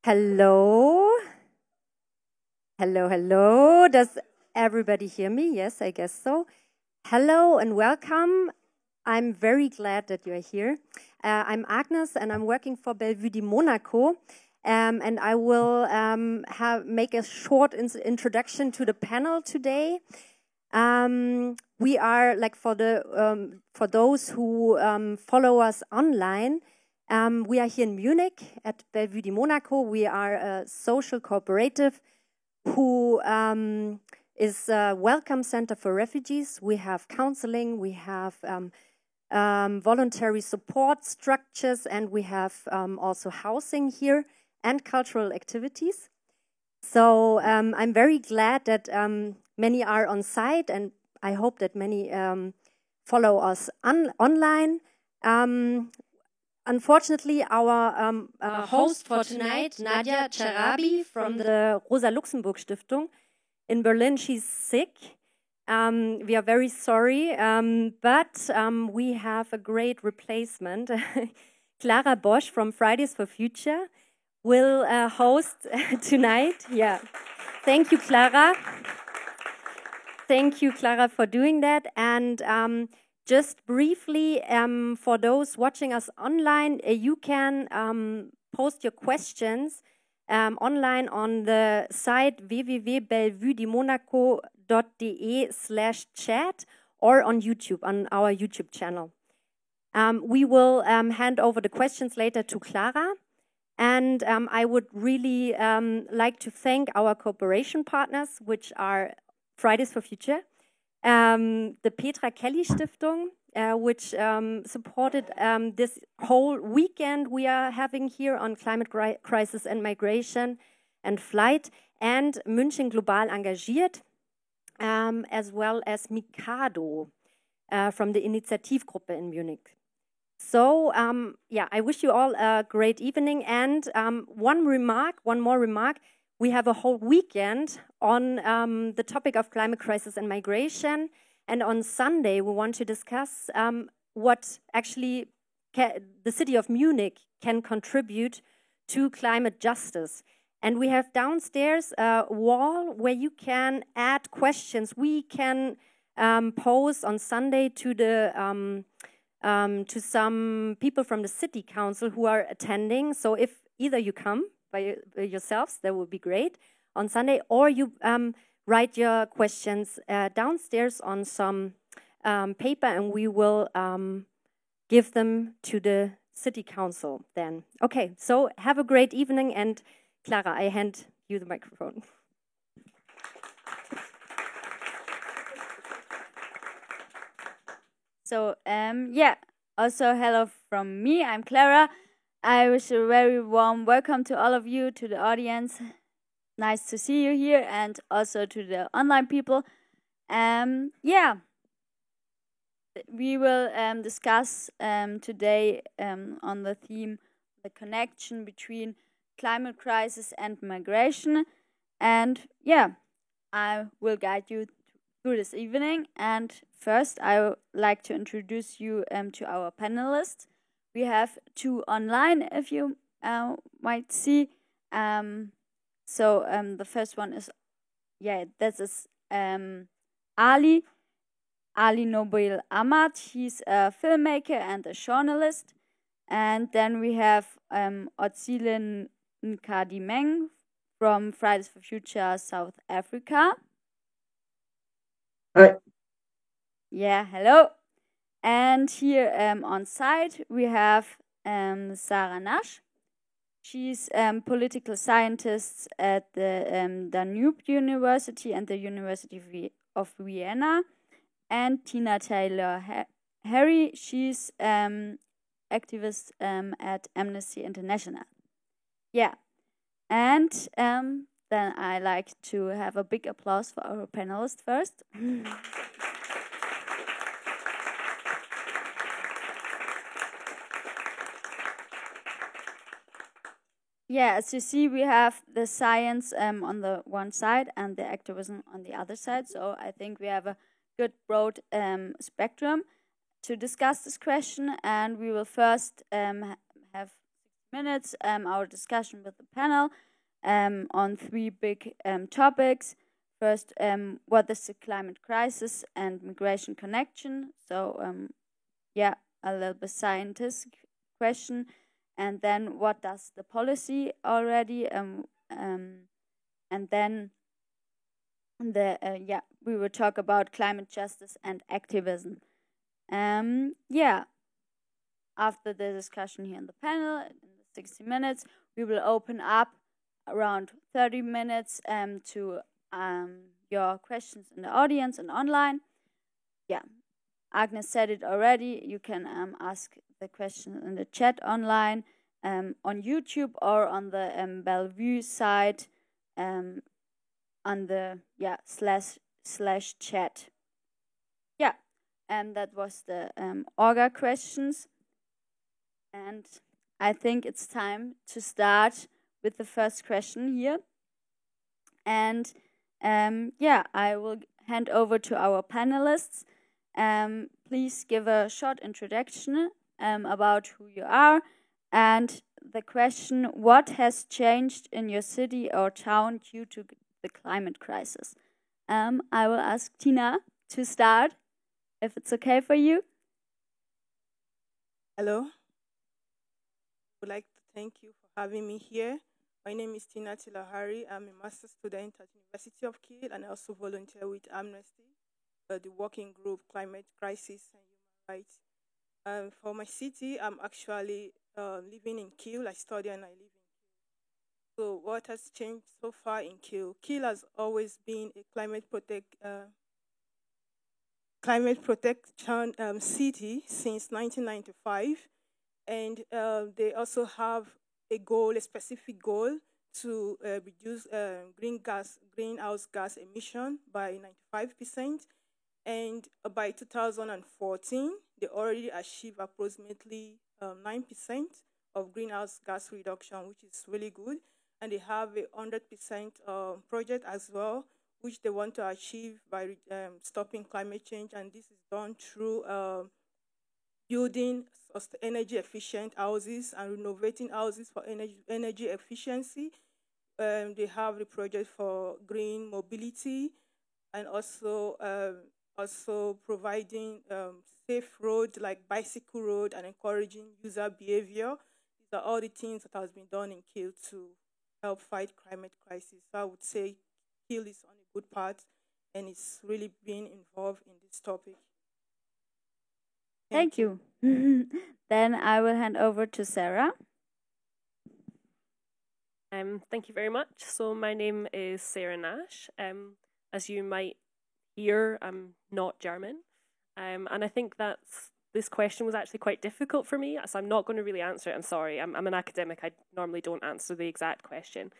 Hello. Hello, hello. Does everybody hear me? Yes, I guess so. Hello and welcome. I'm very glad that you're here. I'm Agnes and I'm working for Bellevue di Monaco. And I will make a short introduction to the panel today. We are like for those who follow us online. We are here in Munich at Bellevue di Monaco. We are a social cooperative who is a welcome center for refugees. We have counseling, we have voluntary support structures, and we have also housing here and cultural activities. So I'm very glad that many are on site, and I hope that many follow us online. Unfortunately, our host for tonight, Nadia Charabi from the Rosa Luxemburg Stiftung in Berlin, she's sick. We are very sorry, but we have a great replacement. Clara Bosch from Fridays for Future will host tonight. Yeah, thank you, Clara. Thank you, Clara, for doing that. And just briefly, for those watching us online, you can post your questions online on the site www.bellevuedimonaco.de/chat or on YouTube, on our YouTube channel. We will hand over the questions later to Clara. And I would really like to thank our cooperation partners, which are Fridays for Future, the Petra Kelly Stiftung, which supported this whole weekend we are having here on climate crisis and migration and flight, and München Global Engagiert, as well as Mikado from the Initiativgruppe in Munich. So, yeah, I wish you all a great evening. And one more remark. We have a whole weekend on the topic of climate crisis and migration. And on Sunday, we want to discuss what actually the city of Munich can contribute to climate justice. And we have downstairs a wall where you can add questions we can pose on Sunday to the to some people from the city council who are attending. So if either you come by yourselves, that would be great on Sunday, or you write your questions downstairs on some paper, and we will give them to the city council then. Okay, so have a great evening, and Clara, I hand you the microphone. So, yeah, also hello from me, I'm Clara. I wish a very warm welcome to all of you, to the audience. Nice to see you here, and also to the online people. Yeah, we will discuss today on the theme, the connection between climate crisis and migration. And yeah, I will guide you through this evening. And first, I would like to introduce you to our panelists. We have two online, if you might see. So the first one is, this is Ali Nobil Ahmad. He's a filmmaker and a journalist. And then we have Otsile Nkadimeng from Fridays for Future South Africa. Hi. Yeah, hello. And here on site we have Sarah Nash. She's political scientist at the Danube University and the University of Vienna. And Tina Taylor-Harry, she's activist at Amnesty International. Yeah, and then I like to have a big applause for our panelists first. Yeah, as you see, we have the science on the one side and the activism on the other side. So I think we have a good broad spectrum to discuss this question. And we will first have minutes our discussion with the panel on three big topics. First, what is the climate crisis and migration connection? So, yeah, a little bit scientific question. And then, what does the policy already? And then we will talk about climate justice and activism. Yeah, after the discussion here in the panel, in the 60 minutes, we will open up around 30 minutes to your questions in the audience and online. Yeah, Agnes said it already. You can ask the question in the chat online on YouTube or on the Bellevue site on the / chat. Yeah, and that was the Orga questions. And I think it's time to start with the first question here. And I will hand over to our panelists. Please give a short introduction about who you are and the question, what has changed in your city or town due to the climate crisis? I will ask Tina to start, if it's okay for you. Hello. I would like to thank you for having me here. My name is Tina Tilahari. I'm a master's student at University of Kiel and I also volunteer with Amnesty, the working group Climate Crisis and Human Rights. For my city, I'm actually living in Kiel. I study and I live in Kiel. So what has changed so far in Kiel? Kiel has always been a climate protection city since 1995. And they also have a specific goal to reduce greenhouse gas emission by 95%. And by 2014, they already achieved approximately 9% of greenhouse gas reduction, which is really good. And they have a 100% project as well, which they want to achieve by stopping climate change. And this is done through building energy efficient houses and renovating houses for energy efficiency. They have the project for green mobility and also providing safe roads like bicycle road and encouraging user behavior. These are all the things that has been done in Kiel to help fight climate crisis. So I would say Kiel is on a good path and it's really been involved in this topic. Thank you. Then I will hand over to Sarah. Thank you very much. So my name is Sarah Nash. As you might hear, I'm not German. And I think this question was actually quite difficult for me, so I'm not going to really answer it. I'm sorry. I'm an academic. I normally don't answer the exact question.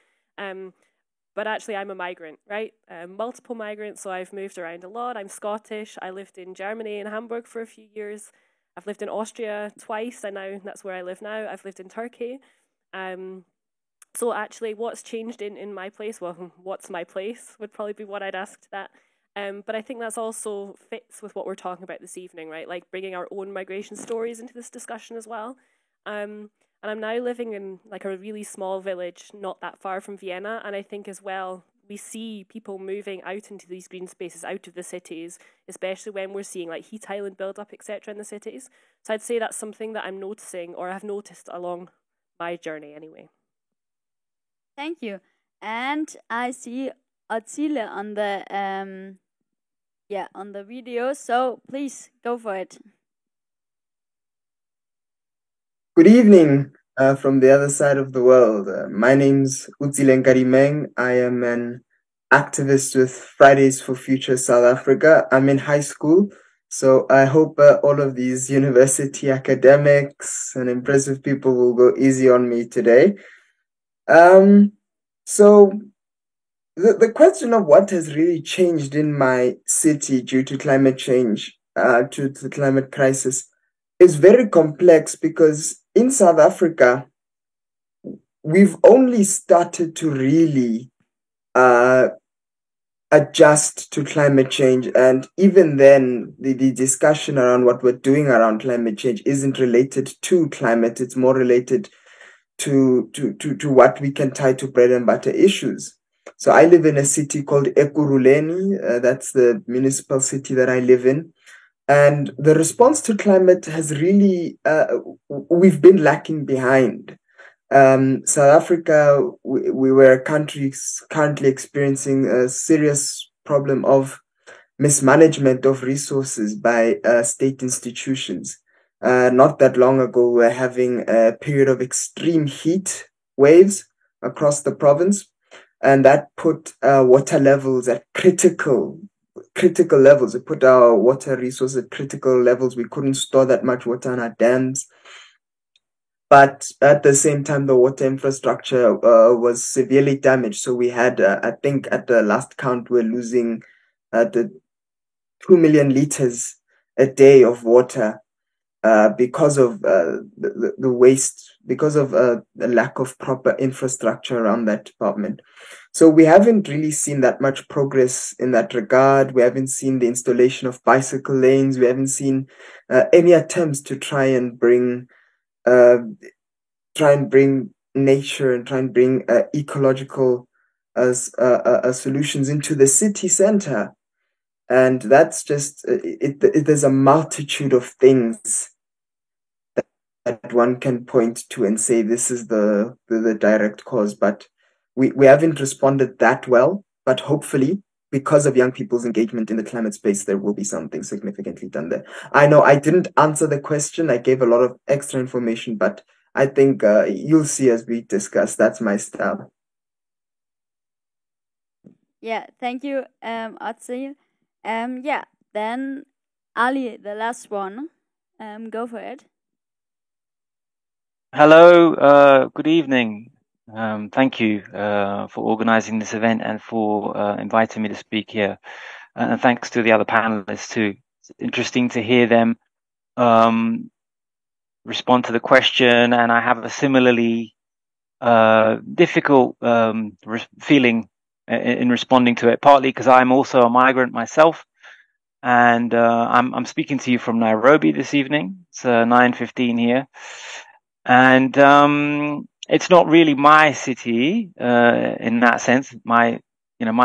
But actually, I'm a migrant, right? Multiple migrants, so I've moved around a lot. I'm Scottish. I lived in Germany and Hamburg for a few years. I've lived in Austria twice, and now that's where I live now. I've lived in Turkey. So actually, what's changed in my place? Well, what's my place would probably be what I'd ask to that. But I think that's also fits with what we're talking about this evening, right? Like bringing our own migration stories into this discussion as well. And I'm now living in like a really small village, not that far from Vienna. And I think as well, we see people moving out into these green spaces, out of the cities, especially when we're seeing like heat island build-up, etc. in the cities. So I'd say that's something that I'm noticing or have noticed along my journey anyway. Thank you. And I see Otsile on the video. So please go for it. Good evening from the other side of the world. My name's Utsile Nkarimeng. I am an activist with Fridays for Future South Africa. I'm in high school, so I hope all of these university academics and impressive people will go easy on me today. So the question of what has really changed in my city due to climate change, to the climate crisis, is very complex because in South Africa, we've only started to really adjust to climate change. And even then, the discussion around what we're doing around climate change isn't related to climate. It's more related to what we can tie to bread and butter issues. So I live in a city called Ekurhuleni. That's the municipal city that I live in. And the response to climate has really, we've been lacking behind. South Africa, we were a country currently experiencing a serious problem of mismanagement of resources by state institutions. Not that long ago, we were having a period of extreme heat waves across the province, and that put water levels at critical levels. It put our water resources at critical levels. We couldn't store that much water in our dams. But at the same time, the water infrastructure was severely damaged. So we had, I think at the last count, we're losing the 2 million liters a day of water because of the waste, because of the lack of proper infrastructure around that department. So we haven't really seen that much progress in that regard. We haven't seen the installation of bicycle lanes. We haven't seen any attempts to try and bring nature and try and bring ecological solutions into the city center. And that's just, there's a multitude of things that one can point to and say this is the direct cause. But we haven't responded that well. But hopefully, because of young people's engagement in the climate space, there will be something significantly done there. I know I didn't answer the question. I gave a lot of extra information, but I think you'll see as we discuss. That's my style. Yeah, thank you, Otzi. Yeah, then Ali, the last one. Go for it. Hello, good evening. Thank you for organizing this event and for inviting me to speak here. And thanks to the other panelists too. It's interesting to hear them respond to the question, and I have a similarly difficult feeling in responding to it, partly because I'm also a migrant myself, and I'm speaking to you from Nairobi this evening. It's 9:15 here, and it's not really my city in that sense. My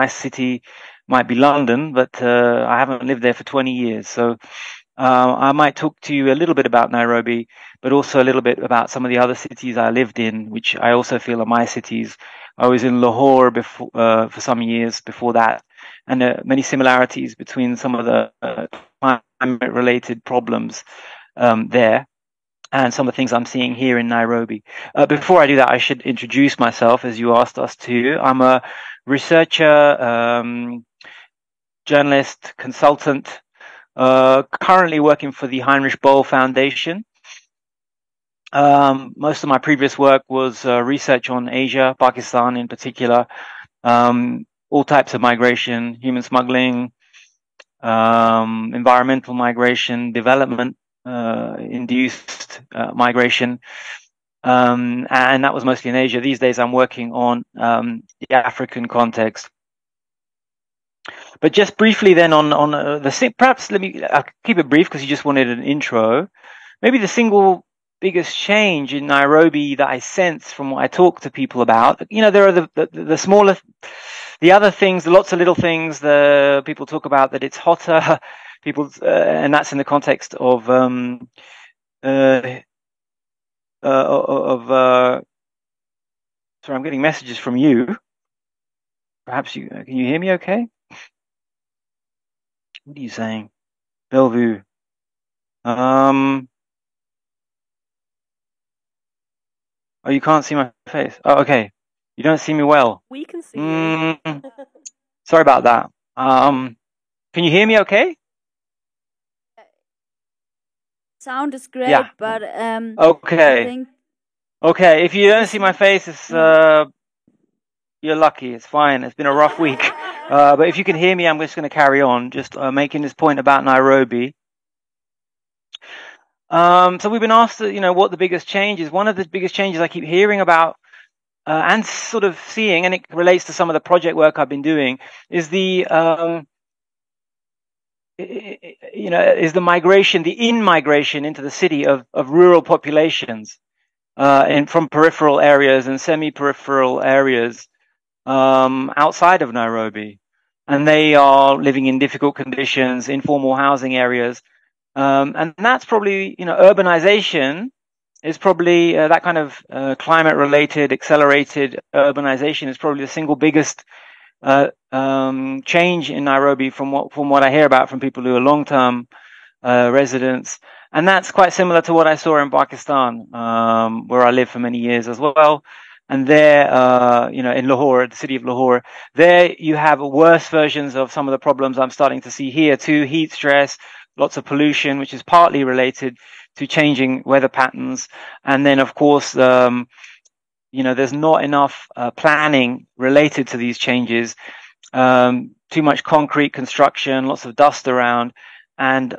city might be London, but I haven't lived there for 20 years, so I might talk to you a little bit about Nairobi, but also a little bit about some of the other cities I lived in, which I also feel are my cities. I was in Lahore before, for some years before that, and many similarities between some of the climate-related problems there and some of the things I'm seeing here in Nairobi. Before I do that, I should introduce myself, as you asked us to. I'm a researcher, journalist, consultant, currently working for the Heinrich Böll Foundation. Most of my previous work was research on Asia, Pakistan in particular, all types of migration, human smuggling, environmental migration, development induced migration, and that was mostly in Asia. These days I'm working on the African context. But just briefly then on perhaps I'll keep it brief because you just wanted an intro. Maybe the single biggest change in Nairobi that I sense from what I talk to people about, there are the smaller, the other things, lots of little things. The people talk about that it's hotter, and that's in the context of sorry, I'm getting messages from you. Perhaps can you hear me okay? What are you saying? Bellevue. Oh, you can't see my face. Oh, okay. You don't see me well. We can see you. Sorry about that. Can you hear me okay? Sound is great, yeah. But okay. Okay, if you don't see my face, it's you're lucky. It's fine. It's been a rough week. But if you can hear me, I'm just going to carry on, just making this point about Nairobi. So we've been asked, what the biggest change is. One of the biggest changes I keep hearing about and sort of seeing, and it relates to some of the project work I've been doing, is the migration, the in-migration into the city of rural populations. from peripheral areas and semi-peripheral areas outside of Nairobi, and they are living in difficult conditions, informal housing areas, and that's probably, urbanization is probably that kind of climate-related, accelerated urbanization is probably the single biggest change in Nairobi from what I hear about from people who are long-term residents, and that's quite similar to what I saw in Pakistan, where I lived for many years as well. And there, in Lahore, the city of Lahore, there you have worse versions of some of the problems I'm starting to see here too: heat stress, lots of pollution, which is partly related to changing weather patterns, and then of course, there's not enough planning related to these changes. Too much concrete construction, lots of dust around, and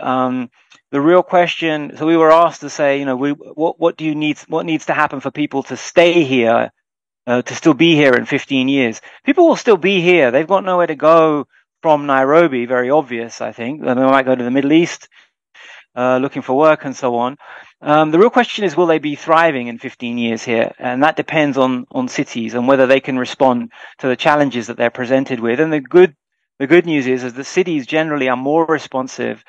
the real question. So we were asked to say, what needs to happen for people to stay here, to still be here in 15 years? People will still be here. They've got nowhere to go from Nairobi. Very obvious, I think. They might go to the Middle East, looking for work and so on. The real question is, will they be thriving in 15 years here? And that depends on cities and whether they can respond to the challenges that they're presented with. And the good news is the cities generally are more responsive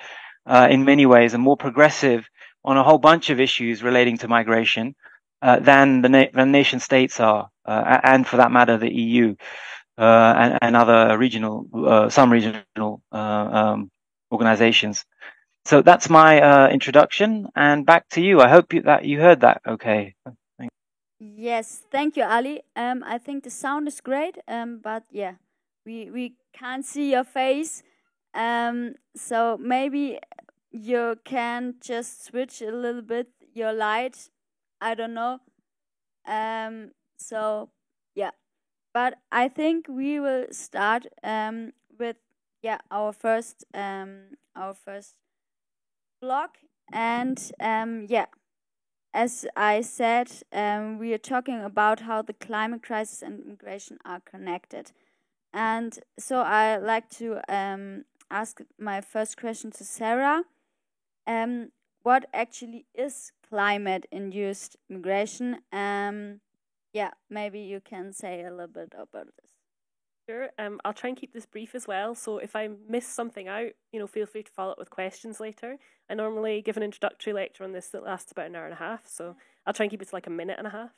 in many ways and more progressive on a whole bunch of issues relating to migration than the nation states are, and for that matter, the EU and other some regional organizations. So that's my introduction, and back to you. I hope that you heard that okay. Yes, thank you, Ali. I think the sound is great, but yeah, we can't see your face. So maybe you can just switch a little bit your light. I don't know. So yeah, but I think we will start with our first block, and as I said, we are talking about how the climate crisis and migration are connected. And so I like to ask my first question to Sarah. What actually is climate-induced migration? Maybe you can say a little bit about this. Sure. I'll try and keep this brief as well. So if I miss something out, feel free to follow up with questions later. I normally give an introductory lecture on this that lasts about an hour and a half. So I'll try and keep it to like a minute and a half.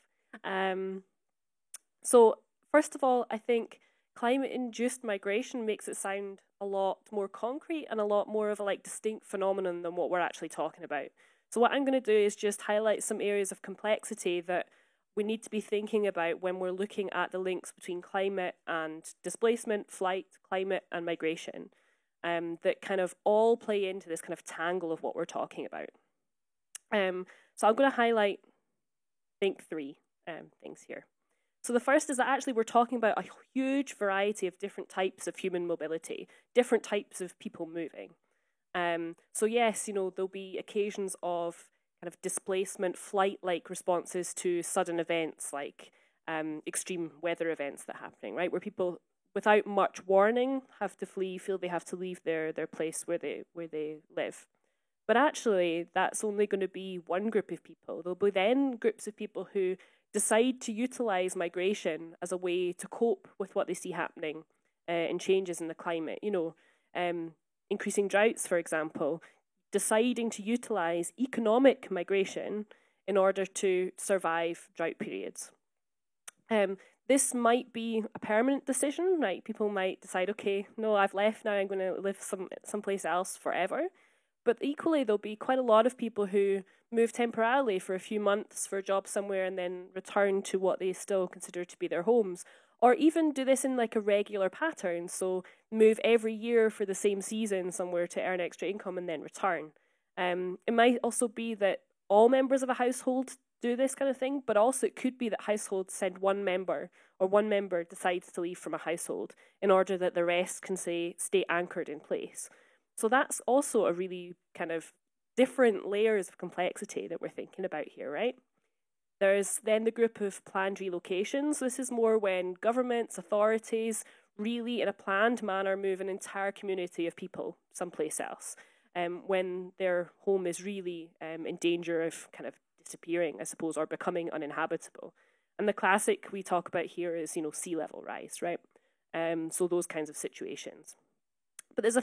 So first of all, I think climate-induced migration makes it sound a lot more concrete and a lot more of a distinct phenomenon than what we're actually talking about. So what I'm going to do is just highlight some areas of complexity that we need to be thinking about when we're looking at the links between climate and displacement, flight, climate and migration, that kind of all play into this kind of tangle of what we're talking about. So I'm going to highlight, I think, 3 things here. So the first is that actually we're talking about a huge variety of different types of human mobility, different types of people moving. So yes, there'll be occasions of kind of displacement, flight-like responses to sudden events like extreme weather events that are happening, right? Where people, without much warning, have to flee, feel they have to leave their place where they live. But actually, that's only going to be one group of people. There'll be then groups of people who decide to utilize migration as a way to cope with what they see happening in changes in the climate. Increasing droughts, for example, deciding to utilize economic migration in order to survive drought periods. This might be a permanent decision, right? People might decide, okay, no, I've left now, I'm going to live someplace else forever. But equally, there'll be quite a lot of people who move temporarily for a few months for a job somewhere and then return to what they still consider to be their homes. Or even do this in a regular pattern, so move every year for the same season somewhere to earn extra income and then return. It might also be that all members of a household do this kind of thing, but also it could be that households send one member, or one member decides to leave from a household in order that the rest can stay anchored in place. So that's also a really kind of different layers of complexity that we're thinking about here, right? There's then the group of planned relocations. This is more when governments, authorities, really in a planned manner move an entire community of people someplace else, when their home is really in danger of kind of disappearing, I suppose, or becoming uninhabitable. And the classic we talk about here is, sea level rise, right? So those kinds of situations. But there's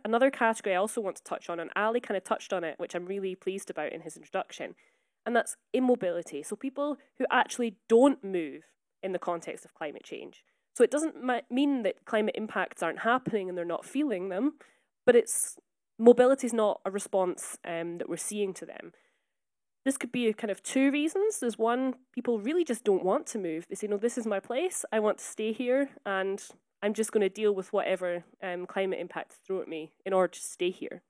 another category I also want to touch on, and Ali kind of touched on it, which I'm really pleased about in his introduction, and that's immobility. So people who actually don't move in the context of climate change. So it doesn't mean that climate impacts aren't happening and they're not feeling them, but mobility is not a response that we're seeing to them. This could be kind of two reasons. There's one, people really just don't want to move. They say, no, this is my place, I want to stay here, and I'm just going to deal with whatever climate impacts throw at me in order to stay here.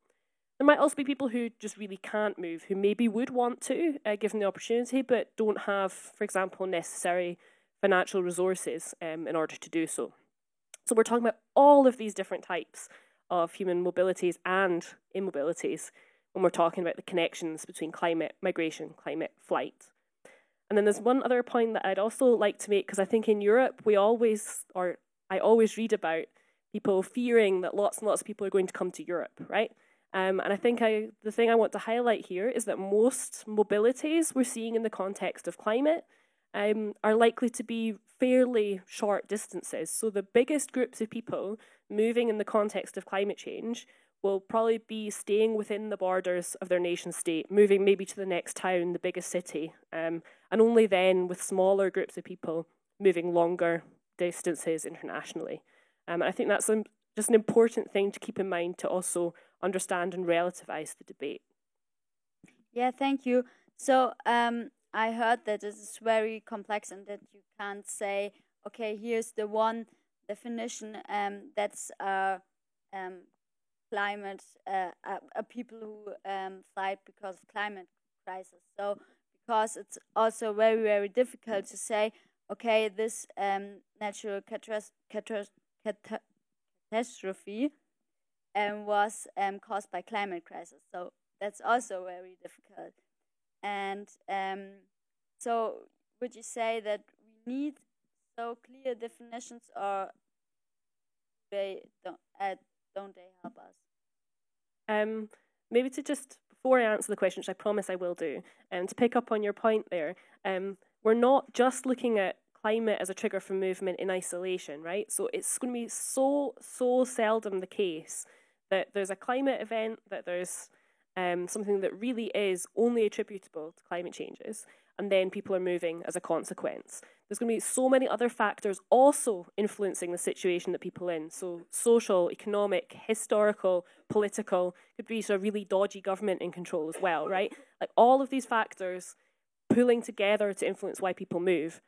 There might also be people who just really can't move, who maybe would want to, given the opportunity, but don't have, for example, necessary financial resources in order to do so. So we're talking about all of these different types of human mobilities and immobilities when we're talking about the connections between climate migration, climate flight. And then there's one other point that I'd also like to make, because I think in Europe I always read about people fearing that lots and lots of people are going to come to Europe, right? And I think the thing I want to highlight here is that most mobilities we're seeing in the context of climate are likely to be fairly short distances. So the biggest groups of people moving in the context of climate change will probably be staying within the borders of their nation state, moving maybe to the next town, the biggest city, and only then with smaller groups of people moving longer distances internationally. And I think that's just an important thing to keep in mind to also understand and relativize the debate. Yeah, thank you. So I heard that this is very complex and that you can't say, okay, here's the one definition that's climate, people who fight because of climate crisis. So because it's also very, very difficult to say, okay, this natural catastrophe was caused by climate crisis. So that's also very difficult. And so would you say that we need so clear definitions, or don't they help us? Maybe to just, before I answer the question, which I promise I will do, to pick up on your point there, we're not just looking at climate as a trigger for movement in isolation, right? So it's going to be so seldom the case that there's a climate event, that there's something that really is only attributable to climate changes, and then people are moving as a consequence. There's going to be so many other factors also influencing the situation that people are in. So social, economic, historical, political, could be a really dodgy government in control as well, right? Like all of these factors pulling together to influence why people move.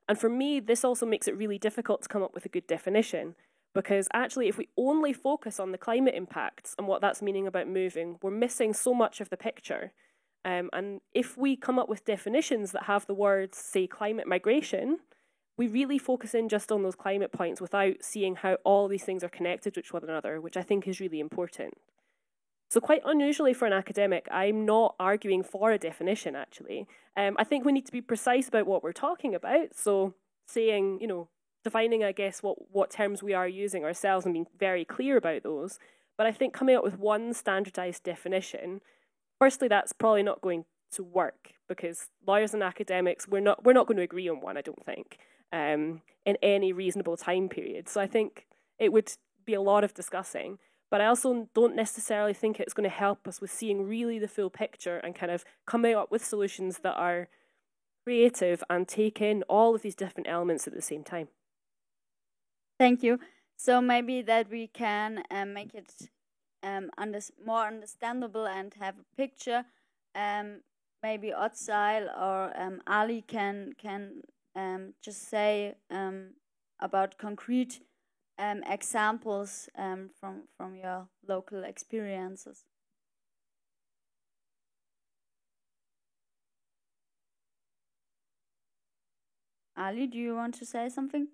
And for me, this also makes it really difficult to come up with a good definition, because actually if we only focus on the climate impacts and what that's meaning about moving, we're missing so much of the picture. And if we come up with definitions that have the words, say, climate migration, we really focus in just on those climate points without seeing how all these things are connected with one another, which I think is really important. So quite unusually for an academic, I'm not arguing for a definition, actually. I think we need to be precise about what we're talking about. So saying, defining, I guess, what terms we are using ourselves and being very clear about those. But I think coming up with one standardized definition, firstly, that's probably not going to work, because lawyers and academics, we're not going to agree on one, I don't think, in any reasonable time period. So I think it would be a lot of discussing. But I also don't necessarily think it's going to help us with seeing really the full picture and kind of coming up with solutions that are creative and take in all of these different elements at the same time. Thank you. So maybe that we can make it more understandable and have a picture. Maybe Özal or Ali can just say about concrete examples from your local experiences. Ali, do you want to say something?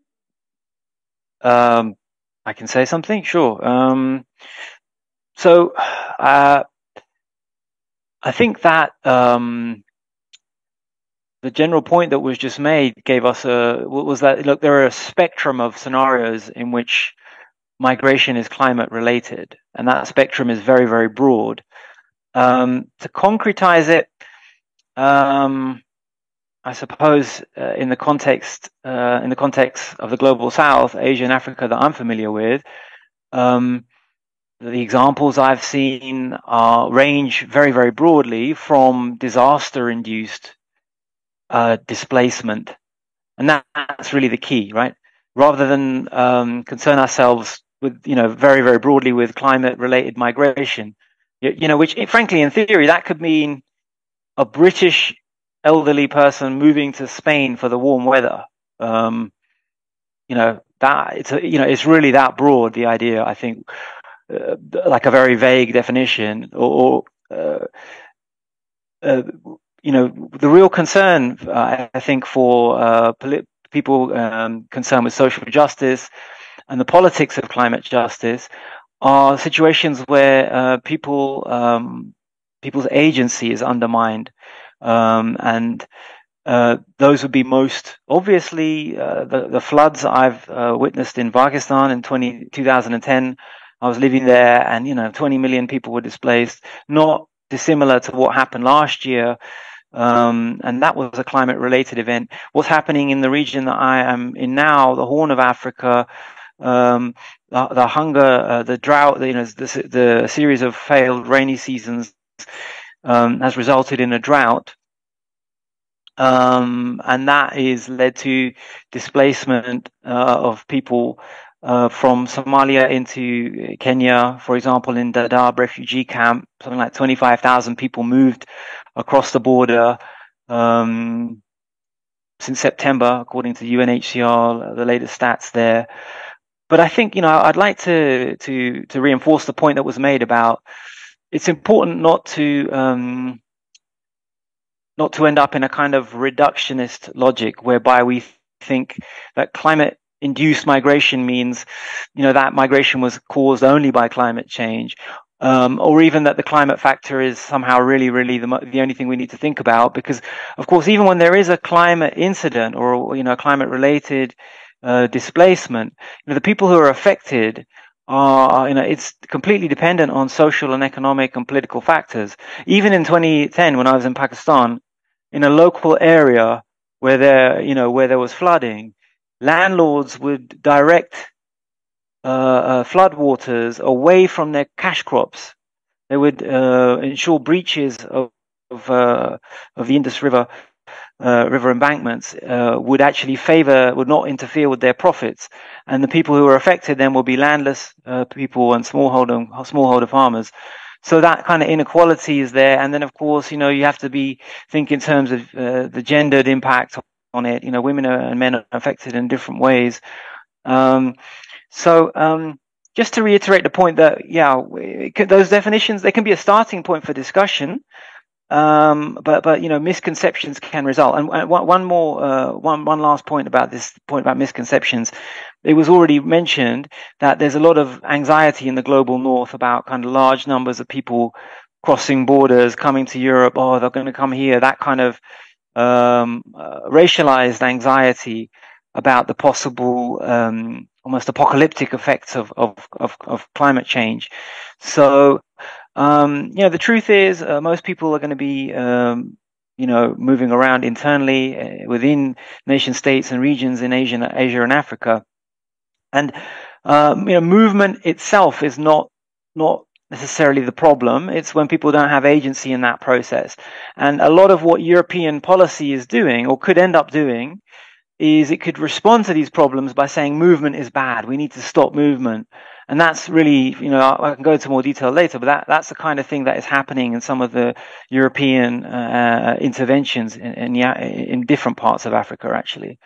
I can say something, sure. So I think that the general point that was just made gave us was that, look, there are a spectrum of scenarios in which migration is climate related, and that spectrum is very, very broad. To concretize it, I suppose in the context of the global South, Asia and Africa that I'm familiar with, the examples I've seen range very, very broadly from disaster-induced displacement, and that's really the key, right? Rather than concern ourselves with, very, very broadly with climate-related migration, which, frankly, in theory, that could mean a British elderly person moving to Spain for the warm weather. It's really that broad, the idea, I think, like a very vague definition, the real concern, I think, for people concerned with social justice and the politics of climate justice are situations where people's agency is undermined, and those would be most obviously the floods I've witnessed in Pakistan in 2010. I was living there, and 20 million people were displaced, not dissimilar to what happened last year, and that was a climate-related event. What's happening in the region that I am in now, the Horn of Africa, the hunger, the drought, the series of failed rainy seasons has resulted in a drought. And that is led to displacement of people from Somalia into Kenya. For example, in Dadaab refugee camp, something like 25,000 people moved across the border since September, according to UNHCR, the latest stats there. But I think, I'd like to reinforce the point that was made about it's important not to end up in a kind of reductionist logic whereby we think that climate-induced migration means, that migration was caused only by climate change, or even that the climate factor is somehow really, really the only thing we need to think about. Because, of course, even when there is a climate incident or, climate-related displacement, the people who are affected are, it's completely dependent on social and economic and political factors. Even in 2010, when I was in Pakistan, in a local area where there was flooding, landlords would direct floodwaters away from their cash crops. They would ensure breaches of the Indus River embankments would not interfere with their profits, and the people who are affected then will be landless people and smallholder farmers. So that kind of inequality is there, and then of course you have to think in terms of the gendered impact on it. Women and men are affected in different ways. Just to reiterate the point that those definitions, they can be a starting point for discussion. But misconceptions can result. And one last point about misconceptions. It was already mentioned that there's a lot of anxiety in the global north about kind of large numbers of people crossing borders, coming to Europe. Oh, they're going to come here. That kind of racialized anxiety about the possible almost apocalyptic effects of climate change. So the truth is most people are going to be moving around internally within nation states and regions in Asia and Africa, and movement itself is not necessarily the problem. It's when people don't have agency in that process. And a lot of what European policy is doing, or could end up doing, is it could respond to these problems by saying movement is bad. We need to stop movement. And that's really, I can go into more detail later, but that's the kind of thing that is happening in some of the European interventions in different parts of Africa, actually.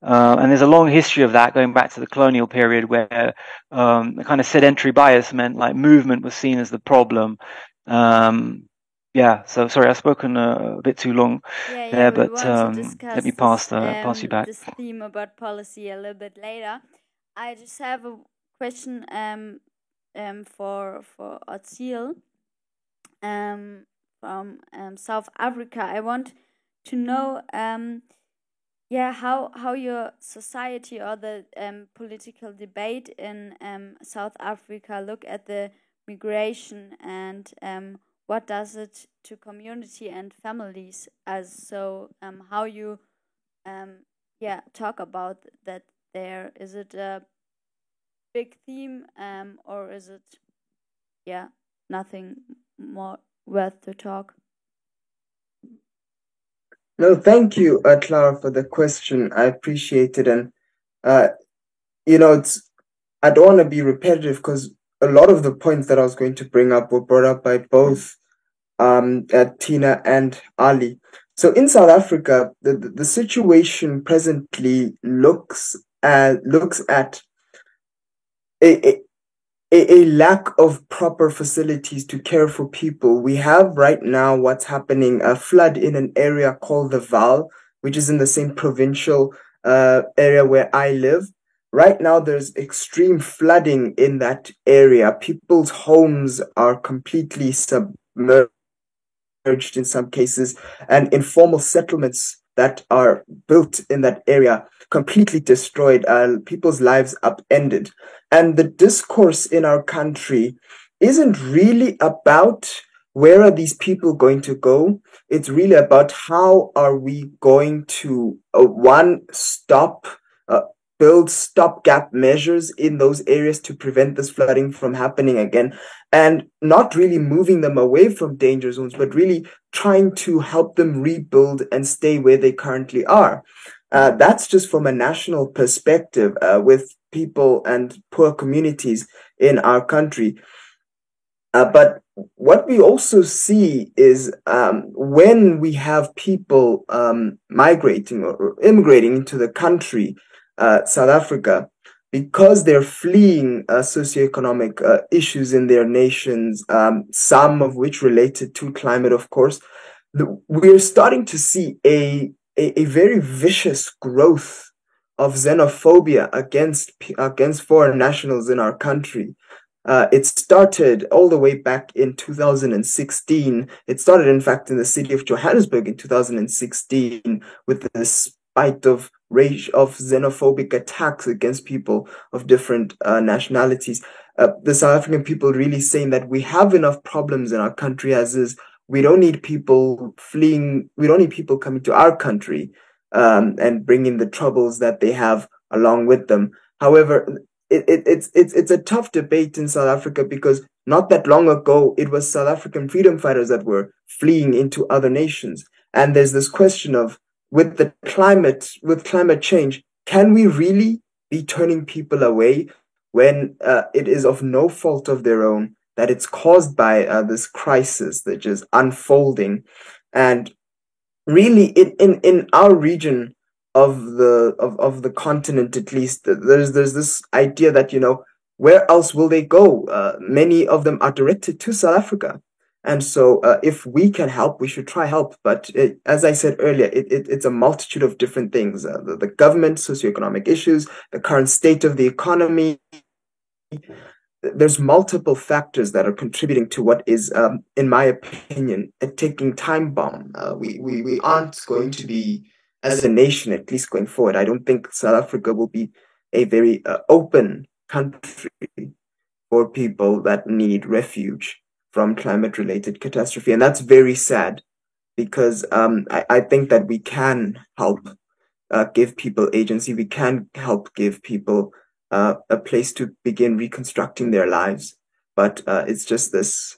And there's a long history of that going back to the colonial period, where the kind of sedentary bias meant like movement was seen as the problem. So sorry, I've spoken a bit too long there, but let me pass you back. This theme about policy a little bit later. I just have a question for Otziel from South Africa. I want to know how your society or the political debate in South Africa look at the migration, and what does it to community and families? As so, how you talk about that? There is it a big theme, or is it nothing more worth to talk? No, thank you, Clara, for the question. I appreciate it. And, I don't want to be repetitive because a lot of the points that I was going to bring up were brought up by both Tina and Ali. So in South Africa, the situation presently looks at a lack of proper facilities to care for people. We have right now what's happening, a flood in an area called the Vaal, which is in the same provincial area where I live. Right now, there's extreme flooding in that area. People's homes are completely submerged in some cases, and informal settlements that are built in that area completely destroyed, people's lives upended. And the discourse in our country isn't really about where are these people going to go. It's really about how are we going to, build stopgap measures in those areas to prevent this flooding from happening again, and not really moving them away from danger zones, but really trying to help them rebuild and stay where they currently are. That's just from a national perspective, with people and poor communities in our country. But what we also see is, when we have people migrating or immigrating into the country, South Africa, because they're fleeing socioeconomic issues in their nations, some of which related to climate, of course, we're starting to see a very vicious growth of xenophobia against foreign nationals in our country. It started all the way back in 2016. It started, in fact, in the city of Johannesburg in 2016 with the spate of xenophobic attacks against people of different nationalities. The South African people really saying that we have enough problems in our country as is. We don't need people fleeing. We don't need people coming to our country and bringing the troubles that they have along with them. However, it's a tough debate in South Africa because not that long ago it was South African freedom fighters that were fleeing into other nations, and there's this question of with climate change, can we really be turning people away when it is of no fault of their own that it's caused by this crisis that is unfolding? And really, in our region of the continent, at least, there's this idea that, where else will they go? Many of them are directed to South Africa. And so if we can help, we should try help. But as I said earlier, it's a multitude of different things. The government, socioeconomic issues, the current state of the economy. There's multiple factors that are contributing to what is, in my opinion, a ticking time bomb. We aren't going to be, as a nation, at least going forward, I don't think South Africa will be a very open country for people that need refuge from climate-related catastrophe. And that's very sad because I think that we can help give people agency. We can help give people a place to begin reconstructing their lives. But it's just this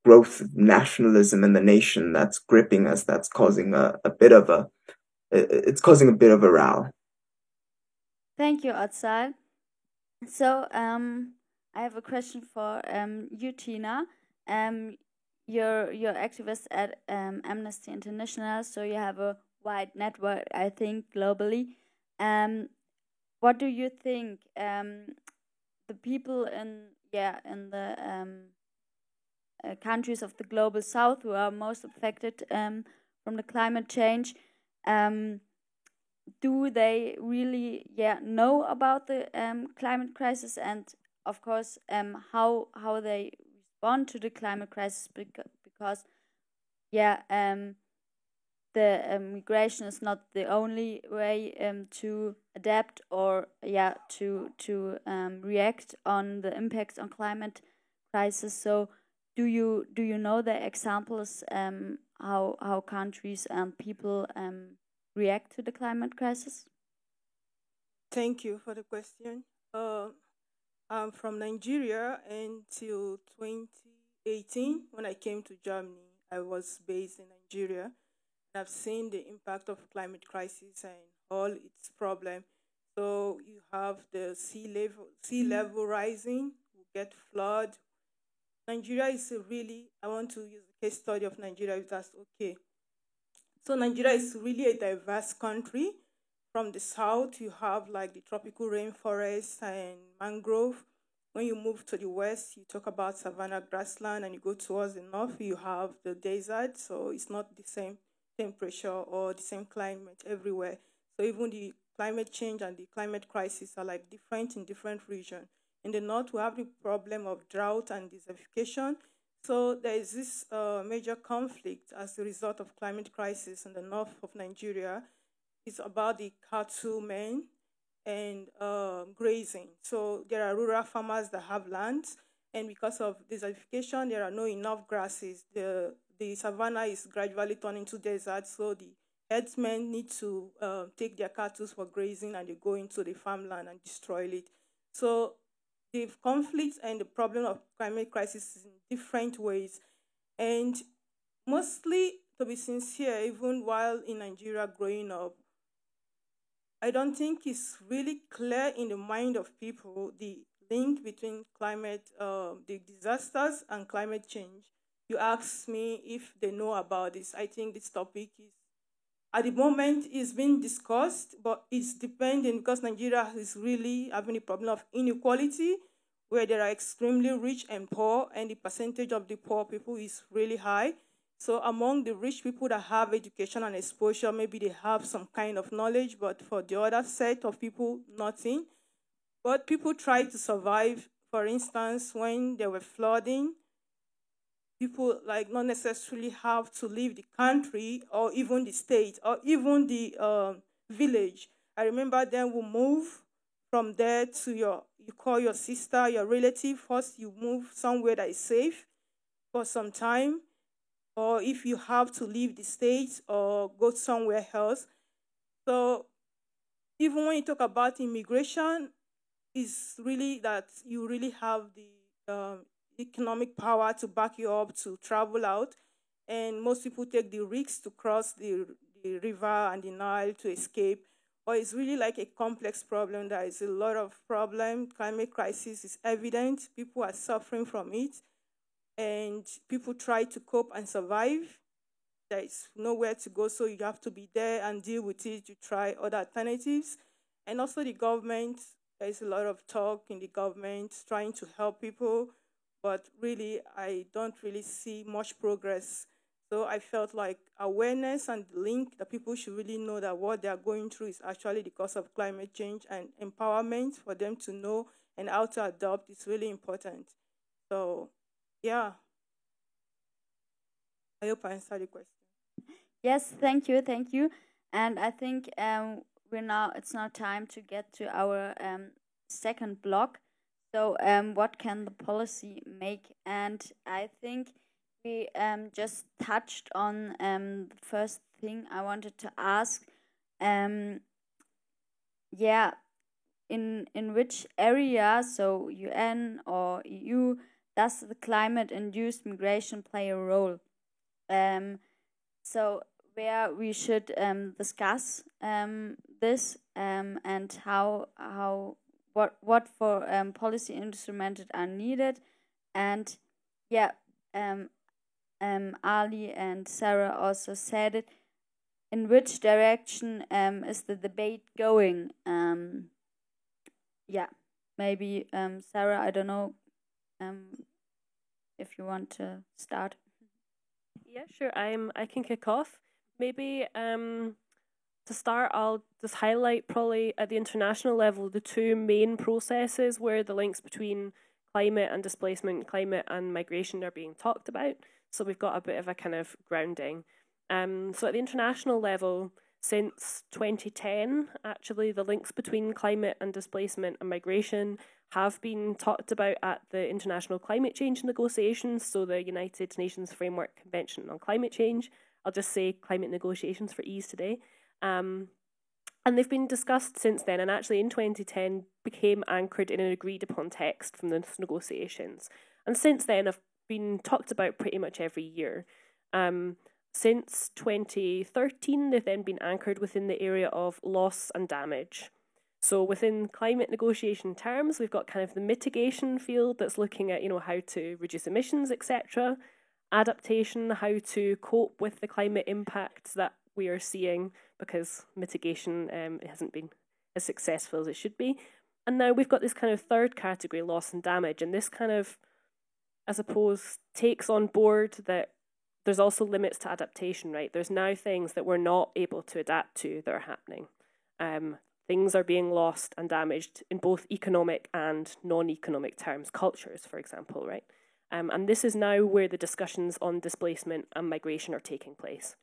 growth of nationalism in the nation that's gripping us, that's causing a bit of a row. Thank you, Otzal. So I have a question for you, Tina. You're activist at Amnesty International, so you have a wide network, I think, globally. What do you think the people in the countries of the global south who are most affected from the climate change, do they really know about the climate crisis, and of course how they respond to the climate crisis, because the migration is not the only way to adapt or to react on the impacts on climate crisis. So do you know the examples how countries and people react to the climate crisis? Thank you for the question. I'm from Nigeria until 2018. When I came to Germany, I was based in Nigeria. I've seen the impact of climate crisis and all its problem. So you have the sea level rising, you get flood. Nigeria is a really, I want to use the case study of Nigeria if that's okay. So Nigeria is really a diverse country. From the south, you have like the tropical rainforest and mangrove. When you move to the west, you talk about savanna grassland, and you go towards the north, you have the desert. So it's not the same temperature or the same climate everywhere. So even the climate change and the climate crisis are like different in different regions. In the north, we have the problem of drought and desertification. So there is this major conflict as a result of climate crisis in the north of Nigeria. It's about the cattlemen and grazing. So there are rural farmers that have lands, and because of desertification, there are no enough grasses. The savanna is gradually turning to desert, so the herdsmen need to take their cattle for grazing, and they go into the farmland and destroy it. So the conflict and the problem of climate crisis is in different ways, and mostly, to be sincere, even while in Nigeria growing up, I don't think it's really clear in the mind of people the link between the disasters and climate change. You ask me if they know about this. I think this topic is, at the moment, is being discussed, but it's depending because Nigeria is really having a problem of inequality, where there are extremely rich and poor, and the percentage of the poor people is really high. So among the rich people that have education and exposure, maybe they have some kind of knowledge, but for the other set of people, nothing. But people try to survive. For instance, when there were flooding, people like not necessarily have to leave the country or even the state or even the village. I remember then we move from there to you call your sister, your relative. First, you move somewhere that is safe for some time, or if you have to leave the state or go somewhere else. So even when you talk about immigration, it's really that you really have the economic power to back you up to travel out. And most people take the risks to cross the river and the Nile to escape. But it's really like a complex problem. There is a lot of problem. Climate crisis is evident. People are suffering from it, and people try to cope and survive. There is nowhere to go, so you have to be there and deal with it. You try other alternatives. And also the government, there is a lot of talk in the government trying to help people, but really I don't really see much progress. So I felt like awareness and the link that people should really know that what they are going through is actually the cause of climate change, and empowerment for them to know and how to adopt is really important. So yeah, I hope I answered the question. Yes, thank you. And I think it's now time to get to our second block. So what can the policy make? And I think we just touched on the first thing I wanted to ask. Yeah, in which area, so UN or EU, does the climate-induced migration play a role? So where we should discuss this and what for policy instruments are needed, and yeah, Ali and Sarah also said it. In which direction is the debate going? Yeah, maybe Sarah, I don't know if you want to start. Yeah, sure. I can kick off. Maybe to start, I'll just highlight probably at the international level the two main processes where the links between climate and displacement, climate and migration are being talked about. So we've got a bit of a kind of grounding. So at the international level, since 2010, actually, the links between climate and displacement and migration have been talked about at the international climate change negotiations, so the United Nations Framework Convention on Climate Change. I'll just say climate negotiations for ease today. And they've been discussed since then, and actually in 2010 became anchored in an agreed upon text from those negotiations. And since then have been talked about pretty much every year. Since 2013, they've then been anchored within the area of loss and damage. So within climate negotiation terms, we've got kind of the mitigation field that's looking at, how to reduce emissions, etc. Adaptation, how to cope with the climate impacts that we are seeing, because mitigation it hasn't been as successful as it should be. And now we've got this kind of third category, loss and damage, and this kind of, I suppose, takes on board that there's also limits to adaptation, right? There's now things that we're not able to adapt to that are happening. Things are being lost and damaged in both economic and non-economic terms, cultures, for example, right? And this is now where the discussions on displacement and migration are taking place.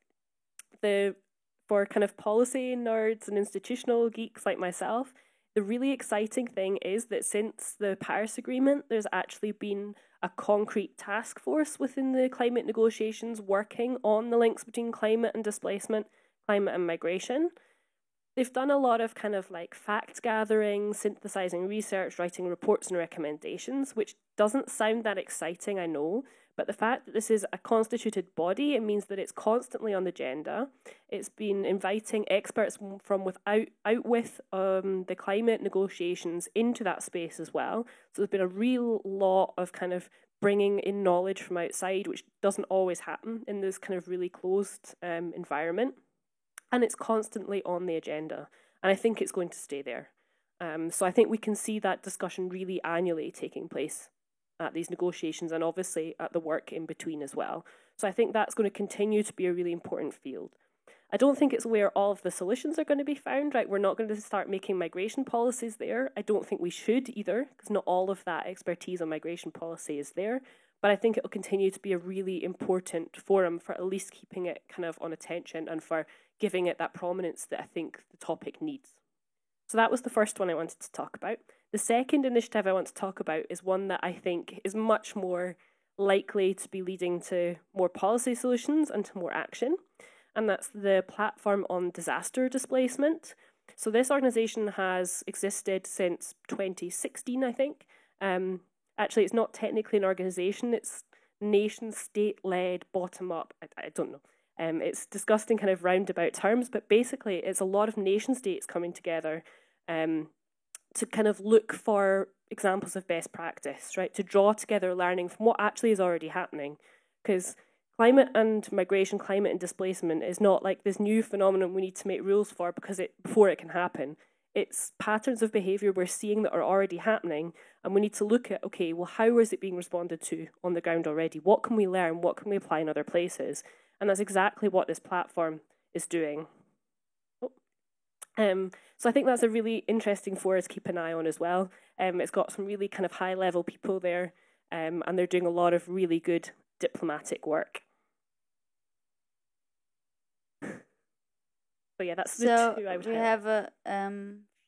For kind of policy nerds and institutional geeks like myself, the really exciting thing is that since the Paris Agreement, there's actually been a concrete task force within the climate negotiations working on the links between climate and displacement, climate and migration. They've done a lot of kind of like fact gathering, synthesizing research, writing reports and recommendations, which doesn't sound that exciting, I know, but the fact that this is a constituted body, it means that it's constantly on the agenda. It's been inviting experts from out with the climate negotiations into that space as well. So there's been a real lot of kind of bringing in knowledge from outside, which doesn't always happen in this kind of really closed environment. And it's constantly on the agenda. And I think it's going to stay there. So I think we can see that discussion really annually taking place at these negotiations, and obviously at the work in between as well. So I think that's going to continue to be a really important field. I don't think it's where all of the solutions are going to be found, right? We're not going to start making migration policies there. I don't think we should either, because not all of that expertise on migration policy is there. But I think it will continue to be a really important forum for at least keeping it kind of on attention and for giving it that prominence that I think the topic needs. So that was the first one I wanted to talk about. The second initiative I want to talk about is one that I think is much more likely to be leading to more policy solutions and to more action. And that's the Platform on Disaster Displacement. So this organisation has existed since 2016, I think. Actually, it's not technically an organisation. It's nation state-led, bottom-up. I don't know. It's discussed in kind of roundabout terms, but basically it's a lot of nation states coming together to kind of look for examples of best practice, right? To draw together learning from what actually is already happening. Because climate and migration, climate and displacement is not like this new phenomenon we need to make rules for before it can happen. It's patterns of behaviour we're seeing that are already happening, and we need to look at, okay, well, how is it being responded to on the ground already? What can we learn? What can we apply in other places? And that's exactly what this platform is doing. So I think that's a really interesting for us to keep an eye on as well. It's got some really kind of high-level people there, and they're doing a lot of really good diplomatic work. So yeah, that's the two I would we have a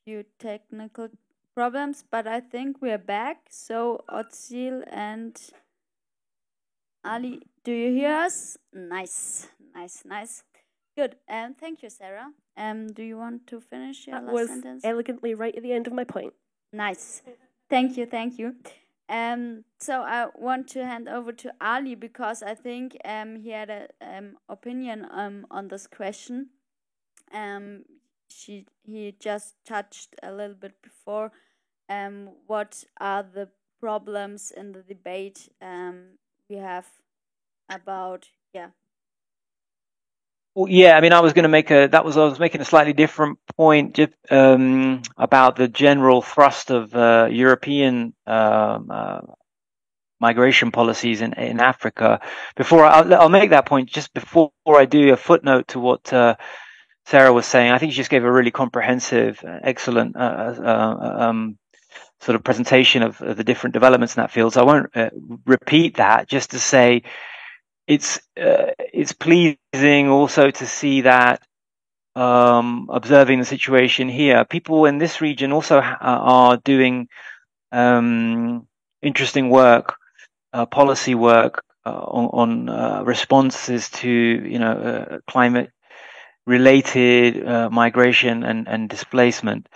few technical problems, but I think we are back. So Özil and Ali, do you hear us? Nice. Good. Thank you, Sarah. Do you want to finish your last sentence? That was elegantly right at the end of my point. Nice. Thank you. So I want to hand over to Ali, because I think he had an opinion on this question. He just touched a little bit before what are the problems in the debate we have about Well, yeah, I mean, I was making a slightly different point about the general thrust of European migration policies in Africa. I'll make that point just before I do a footnote to what Sarah was saying. I think she just gave a really comprehensive, excellent sort of presentation of the different developments in that field. So I won't repeat that, just to say it's pleasing also to see that observing the situation here, people in this region also are doing interesting work, policy work on responses to climate-related migration and displacement.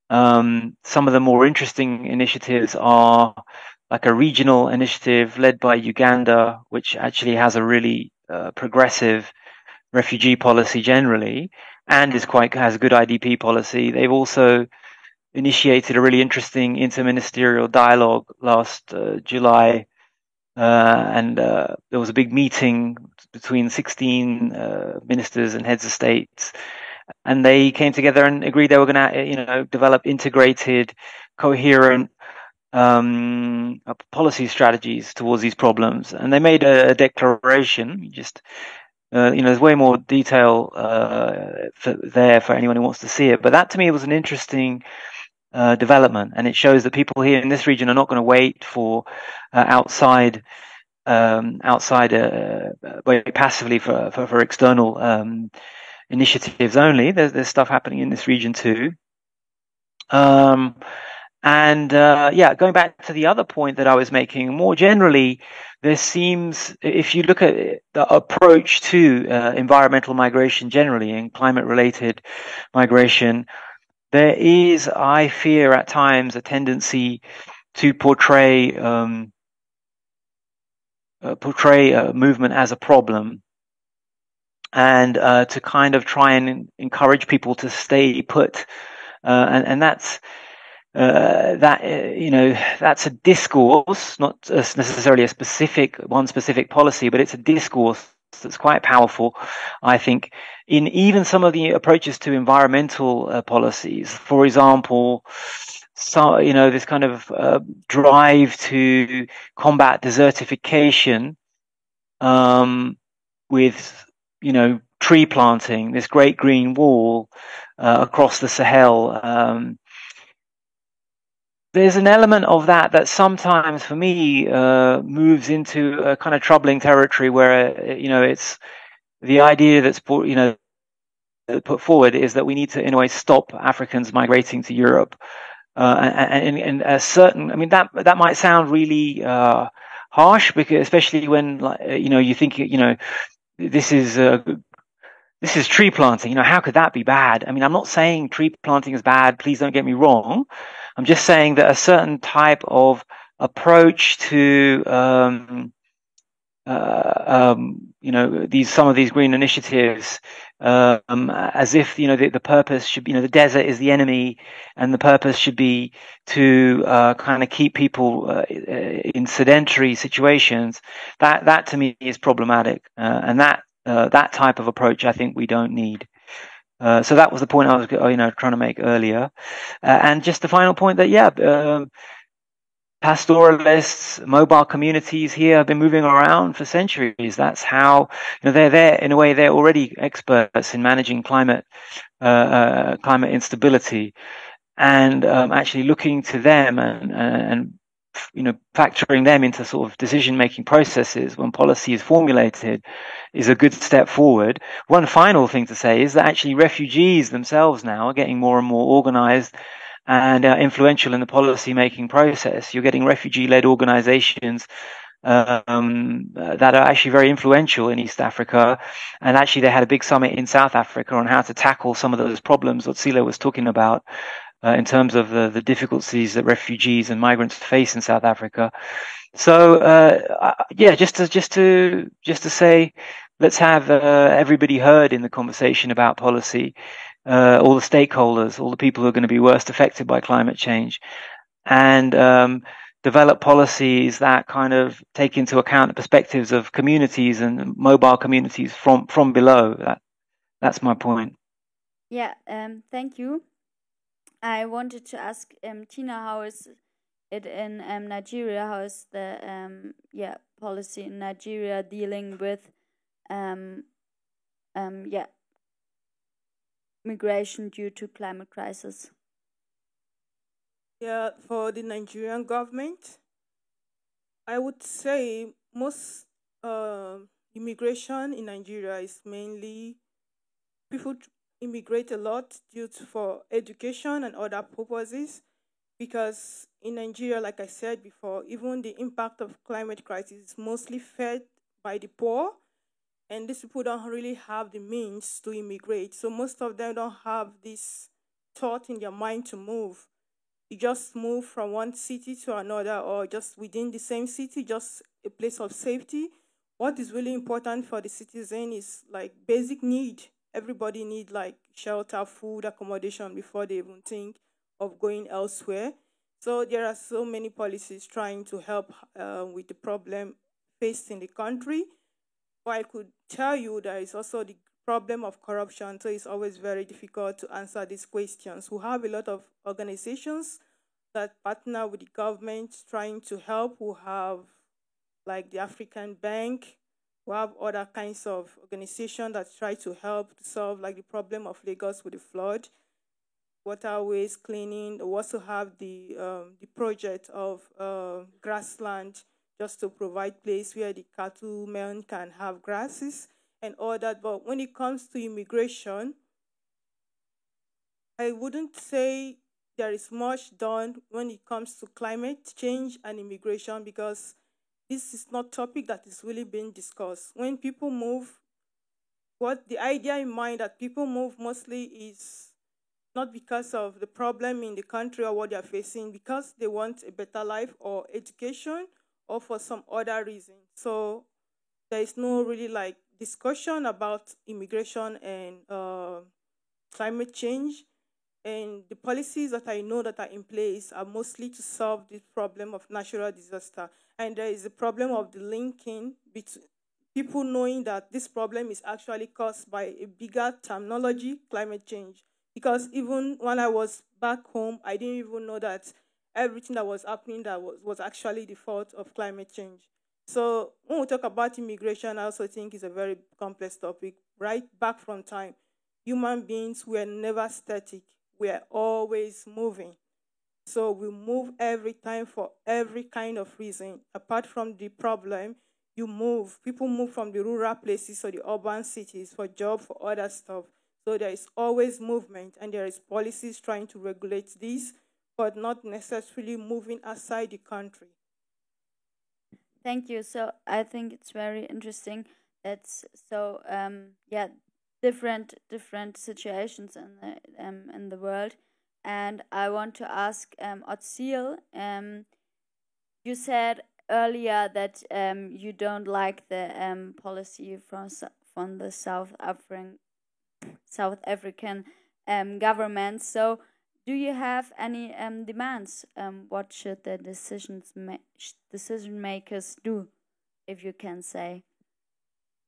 Some of the more interesting initiatives are like a regional initiative led by Uganda, which actually has a really progressive refugee policy generally, and has a good IDP policy. They've also initiated a really interesting interministerial dialogue last July, and there was a big meeting between 16 ministers and heads of states, and they came together and agreed they were going to, develop integrated, coherent policy strategies towards these problems. And they made a declaration. There's way more detail there for anyone who wants to see it. But that to me was an interesting development, and it shows that people here in this region are not going to wait for outside wait passively for external initiatives only. There's stuff happening in this region too. Going back to the other point that I was making, more generally, there seems, if you look at the approach to environmental migration generally and climate-related migration, there is, I fear at times, a tendency to portray a movement as a problem, and to kind of try and encourage people to stay put, and that's that's a discourse, not necessarily one specific policy, but it's a discourse that's quite powerful, I think, in even some of the approaches to environmental policies. For example, this kind of drive to combat desertification with tree planting, this Great Green Wall across the Sahel. There's an element of that sometimes, for me, moves into a kind of troubling territory where, it's the idea that's put forward is that we need to, in a way, stop Africans migrating to Europe. And a certain, that might sound really harsh, because especially when, you think, this is tree planting. How could that be bad? I'm not saying tree planting is bad. Please don't get me wrong. I'm just saying that a certain type of approach to, some of these green initiatives, as if, the purpose should be, the desert is the enemy, and the purpose should be to kind of keep people in sedentary situations. That to me is problematic, and that type of approach I think we don't need. So that was the point I was, trying to make earlier. And just the final point that, pastoralists, mobile communities here have been moving around for centuries. That's how, they're there. In a way, they're already experts in managing climate instability, and actually looking to them and factoring them into sort of decision-making processes when policy is formulated is a good step forward. One final thing to say is that actually refugees themselves now are getting more and more organized and influential in the policy-making process. You're getting refugee-led organizations that are actually very influential in East Africa. And actually they had a big summit in South Africa on how to tackle some of those problems that Sila was talking about, in terms of the difficulties that refugees and migrants face in South Africa. So just to say, let's have everybody heard in the conversation about policy, all the stakeholders, all the people who are going to be worst affected by climate change, and develop policies that kind of take into account the perspectives of communities and mobile communities from below. That's my point. Yeah, thank you. I wanted to ask Tina, how is it in Nigeria? How is the policy in Nigeria dealing with migration due to climate crisis? Yeah, for the Nigerian government, I would say most immigration in Nigeria is mainly people immigrate a lot for education and other purposes. because in Nigeria, like I said before, even the impact of climate crisis is mostly fed by the poor, and these people don't really have the means to immigrate. So most of them don't have this thought in their mind to move. You just move from one city to another, or just within the same city, just a place of safety. What is really important for the citizen is like basic need. Everybody need like shelter, food, accommodation before they even think of going elsewhere. So there are so many policies trying to help with the problem faced in the country. But I could tell you there is also the problem of corruption, so it's always very difficult to answer these questions. We have a lot of organizations that partner with the government trying to help. We have like the African Bank. We have other kinds of organizations that try to help to solve like the problem of Lagos with the flood, waterways cleaning. We also have the project of grassland, just to provide place where the cattlemen can have grasses and all that. But when it comes to immigration, I wouldn't say there is much done when it comes to climate change and immigration, because this is not topic that is really being discussed. When people move, what the idea in mind that people move mostly is not because of the problem in the country or what they are facing, because they want a better life or education or for some other reason. So there is no really like discussion about immigration and climate change. And the policies that I know that are in place are mostly to solve the problem of natural disaster. And there is a problem of the linking between people knowing that this problem is actually caused by a bigger terminology, climate change. Because even when I was back home, I didn't even know that everything that was happening that was actually the fault of climate change. So when we talk about immigration, I also think it's a very complex topic. Right back from time, human beings were never static. We are always moving. So we move every time for every kind of reason. Apart from the problem, you move. People move from the rural places or the urban cities for job, for other stuff. So there is always movement, and there is policies trying to regulate this, but not necessarily moving outside the country. Thank you. So I think it's very interesting. It's so yeah, different situations in the world, and I want to ask Otsil. You said earlier that you don't like the policy from the South African government. So do you have any demands? What should the decision makers do, if you can say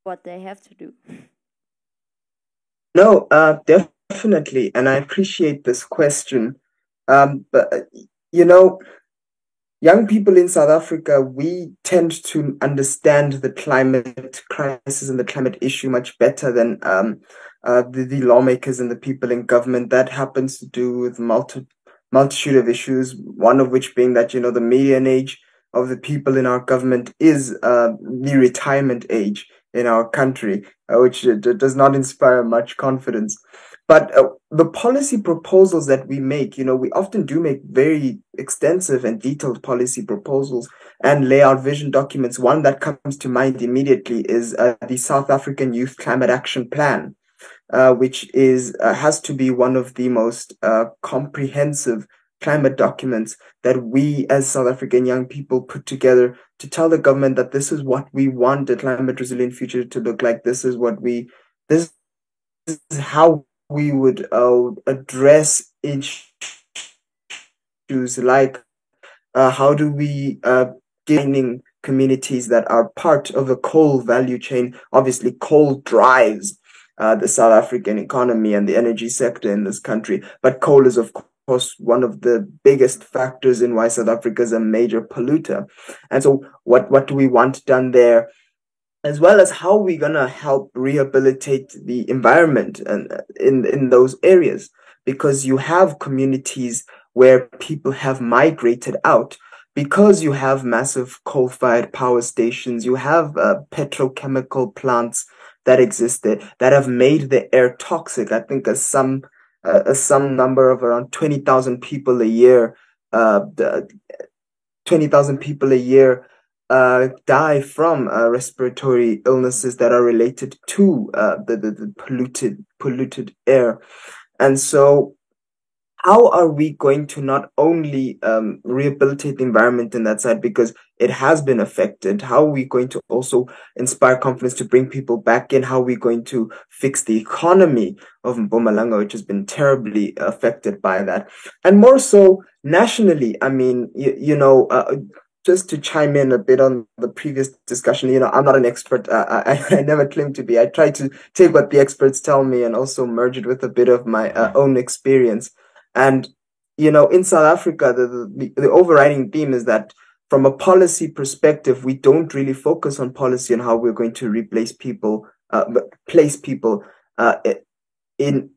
what they have to do? No, definitely, and I appreciate this question. But you know, young people in South Africa, we tend to understand the climate crisis and the climate issue much better than the lawmakers and the people in government. That happens to do with multitude of issues, one of which being that, the median age of the people in our government is the retirement age in our country, which does not inspire much confidence. But the policy proposals that we make, we often do make very extensive and detailed policy proposals and lay out vision documents. One that comes to mind immediately is the South African Youth Climate Action Plan, which has to be one of the most comprehensive climate documents that we as South African young people put together to tell the government that this is what we want a climate resilient future to look like. This is how we would address issues like how do we gaining communities that are part of a coal value chain. Obviously, coal drives the South African economy and the energy sector in this country, but coal is, of course, one of the biggest factors in why South Africa is a major polluter. And so what do we want done there, as well as how we're going to help rehabilitate the environment and in those areas, because you have communities where people have migrated out because you have massive coal-fired power stations, you have petrochemical plants that exist there that have made the air toxic. I think some number of around 20,000 people a year the 20,000 people a year die from respiratory illnesses that are related to the polluted air. And so how are we going to not only rehabilitate the environment in that side, because it has been affected? How are we going to also inspire confidence to bring people back in? How are we going to fix the economy of Mpumalanga, which has been terribly affected by that? And more so nationally, I mean, just to chime in a bit on the previous discussion, I'm not an expert. I never claim to be. I try to take what the experts tell me and also merge it with a bit of my own experience. And, in South Africa, the overriding theme is that from a policy perspective, we don't really focus on policy and how we're going to replace people, place people in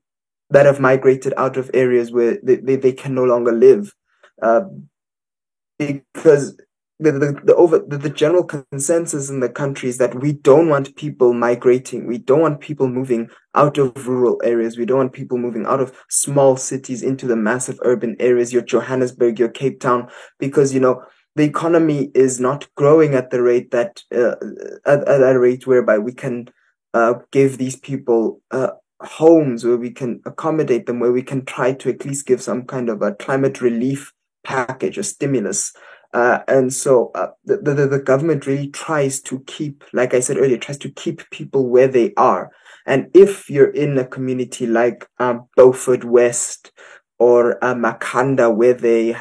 that have migrated out of areas where they can no longer live. Because the general consensus in the country is that we don't want people migrating. We don't want people moving out of rural areas. We don't want people moving out of small cities into the massive urban areas, your Johannesburg, your Cape Town, because, the economy is not growing at the rate that, at a rate whereby we can give these people homes, where we can accommodate them, where we can try to at least give some kind of a climate relief package or stimulus. And so the government really tries to keep, like I said earlier, tries to keep people where they are. And if you're in a community like Beaufort West or Makhanda, where they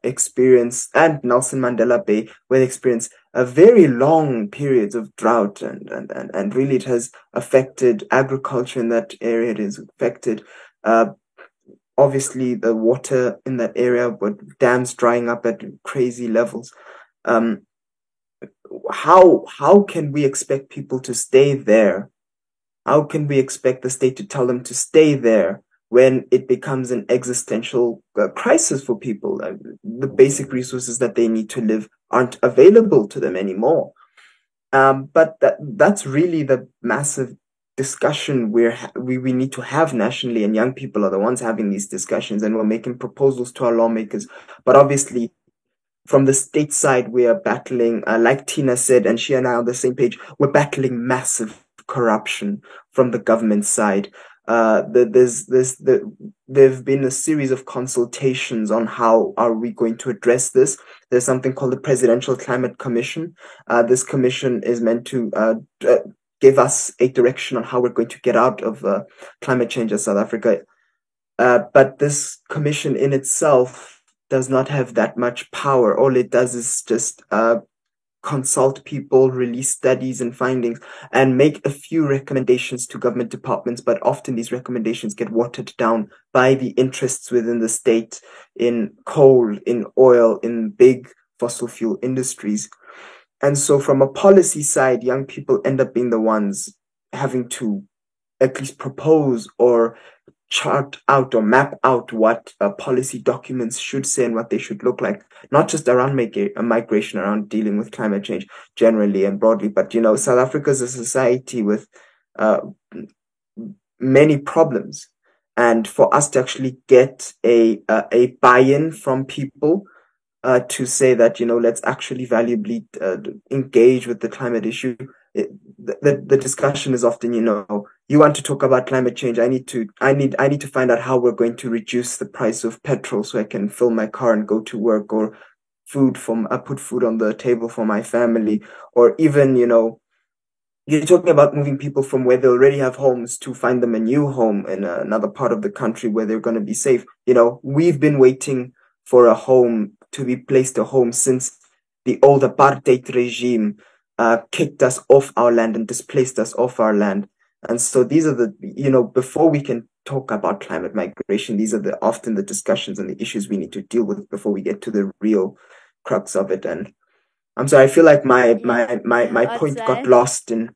experience, and Nelson Mandela Bay, where they experience a very long periods of drought, and really it has affected agriculture in that area. It has affected obviously the water in that area, but dams drying up at crazy levels. How can we expect people to stay there? How can we expect the state to tell them to stay there when it becomes an existential crisis for people? The basic resources that they need to live aren't available to them anymore. But that's really the massive discussion we need to have nationally, and young people are the ones having these discussions, and we're making proposals to our lawmakers. But obviously, from the state side, we are battling, like Tina said, and she and I are on the same page, we're battling massive corruption from the government side. There've been a series of consultations on how are we going to address this. There's something called the Presidential Climate Commission. This commission is meant to give us a direction on how we're going to get out of climate change in South Africa. But this commission in itself does not have that much power. All it does is just consult people, release studies and findings, and make a few recommendations to government departments. But often these recommendations get watered down by the interests within the state in coal, in oil, in big fossil fuel industries. And so from a policy side, young people end up being the ones having to at least propose or chart out or map out what policy documents should say and what they should look like, not just around migration, around dealing with climate change generally and broadly, but South Africa is a society with many problems, and for us to actually get a buy-in from people to say that let's actually valuably engage with the climate issue. The discussion is often, you want to talk about climate change. I need to find out how we're going to reduce the price of petrol so I can fill my car and go to work, or put food on the table for my family, or even, you're talking about moving people from where they already have homes to find them a new home in another part of the country where they're going to be safe. We've been waiting for a home to be placed a home since the old apartheid regime kicked us off our land and displaced us off our land. And so these are before we can talk about climate migration, these are often the discussions and the issues we need to deal with before we get to the real crux of it. And I'm sorry, I feel like my point got lost in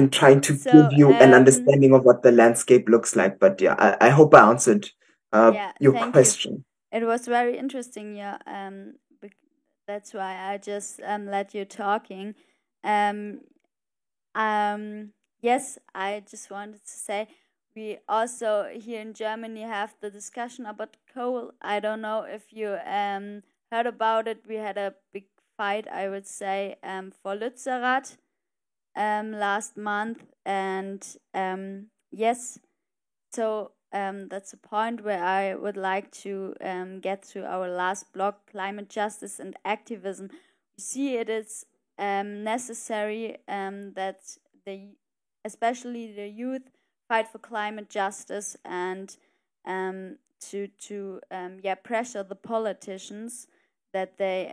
trying to give you an understanding of what the landscape looks like. But yeah, I hope I answered your question. It was very interesting, that's why I just let you talking. Yes, I just wanted to say we also here in Germany have the discussion about coal. I don't know if you heard about it. We had a big fight, I would say, for Lützerath last month, and yes, so that's a point where I would like to get to our last block: climate justice and activism. We see it is necessary that especially the youth, fight for climate justice and to pressure the politicians that they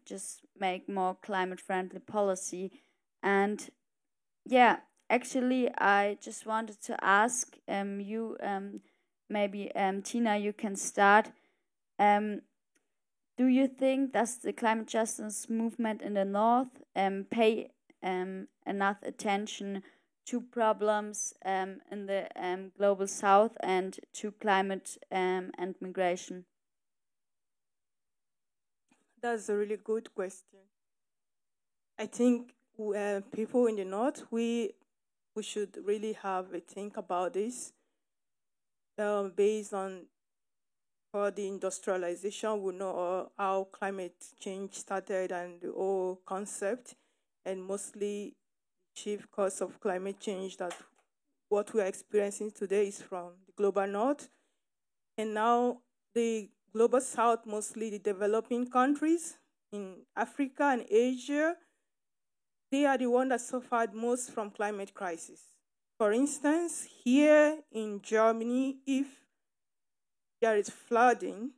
just make more climate friendly policy. And yeah, actually I just wanted to ask you, maybe Tina, you can start. Do you think does the climate justice movement in the north pay enough attention to problems in the global south and to climate and migration? That's a really good question. I think people in the north, we should really have a think about this. Based on for the industrialization, we know how climate change started and the whole concept, and mostly chief cause of climate change that what we are experiencing today is from the global north. And now the global south, mostly the developing countries in Africa and Asia, they are the ones that suffered most from climate crisis. For instance, here in Germany, if there is flooding,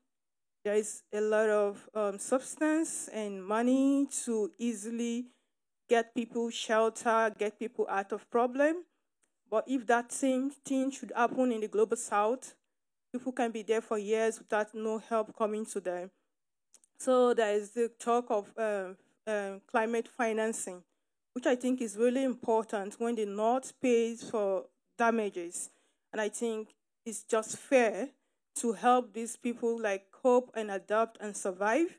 there is a lot of substance and money to easily get people shelter, get people out of problem. But if that same thing should happen in the global south, people can be there for years without no help coming to them. So there is the talk of climate financing, which I think is really important when the North pays for damages. And I think it's just fair to help these people like cope and adapt and survive.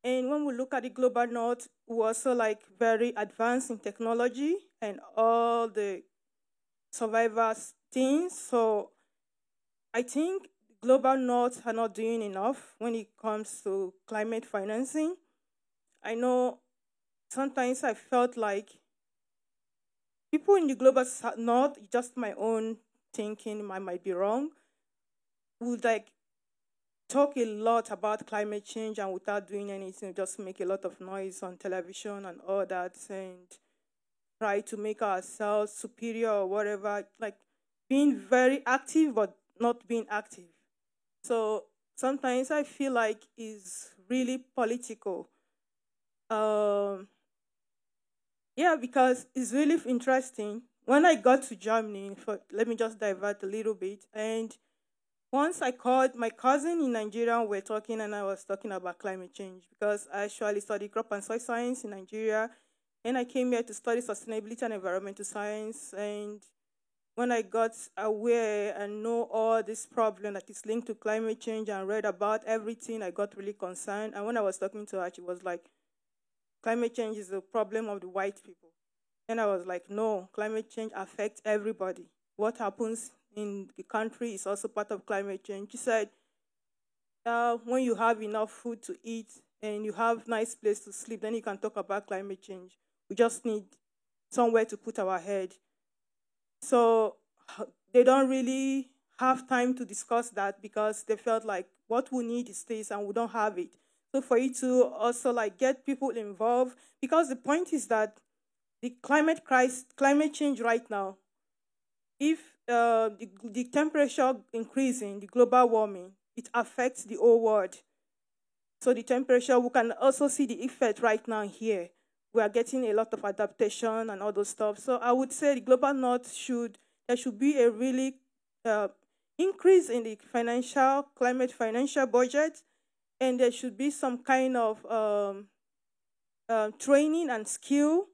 And when we look at the global north, we're also like very advanced in technology and all the survivors things. So I think global north are not doing enough when it comes to climate financing. I know sometimes I felt like people in the global north, just my own thinking, I might be wrong, would like talk a lot about climate change and without doing anything, just make a lot of noise on television and all that and try to make ourselves superior or whatever, like being very active but not being active. So sometimes I feel like it's really political. Yeah, because it's really interesting. When I got to Germany, let me just divert a little bit, and once I called my cousin in Nigeria, we're talking, and I was talking about climate change because I actually studied crop and soil science in Nigeria, and I came here to study sustainability and environmental science. And when I got aware and know all this problem that is linked to climate change and read about everything, I got really concerned. And when I was talking to her, she was like, climate change is a problem of the white people. And I was like, no, climate change affects everybody. What happens in the country is also part of climate change. She said, when you have enough food to eat and you have nice place to sleep, then you can talk about climate change. We just need somewhere to put our head. So they don't really have time to discuss that because they felt like what we need is this and we don't have it. So for you to also like get people involved, because the point is that the climate change right now, if the temperature increasing, the global warming, it affects the whole world. So the temperature, we can also see the effect right now here. We are getting a lot of adaptation and all those stuff. So I would say the global north there should be a really increase in the climate financial budget, and there should be some kind of training and skill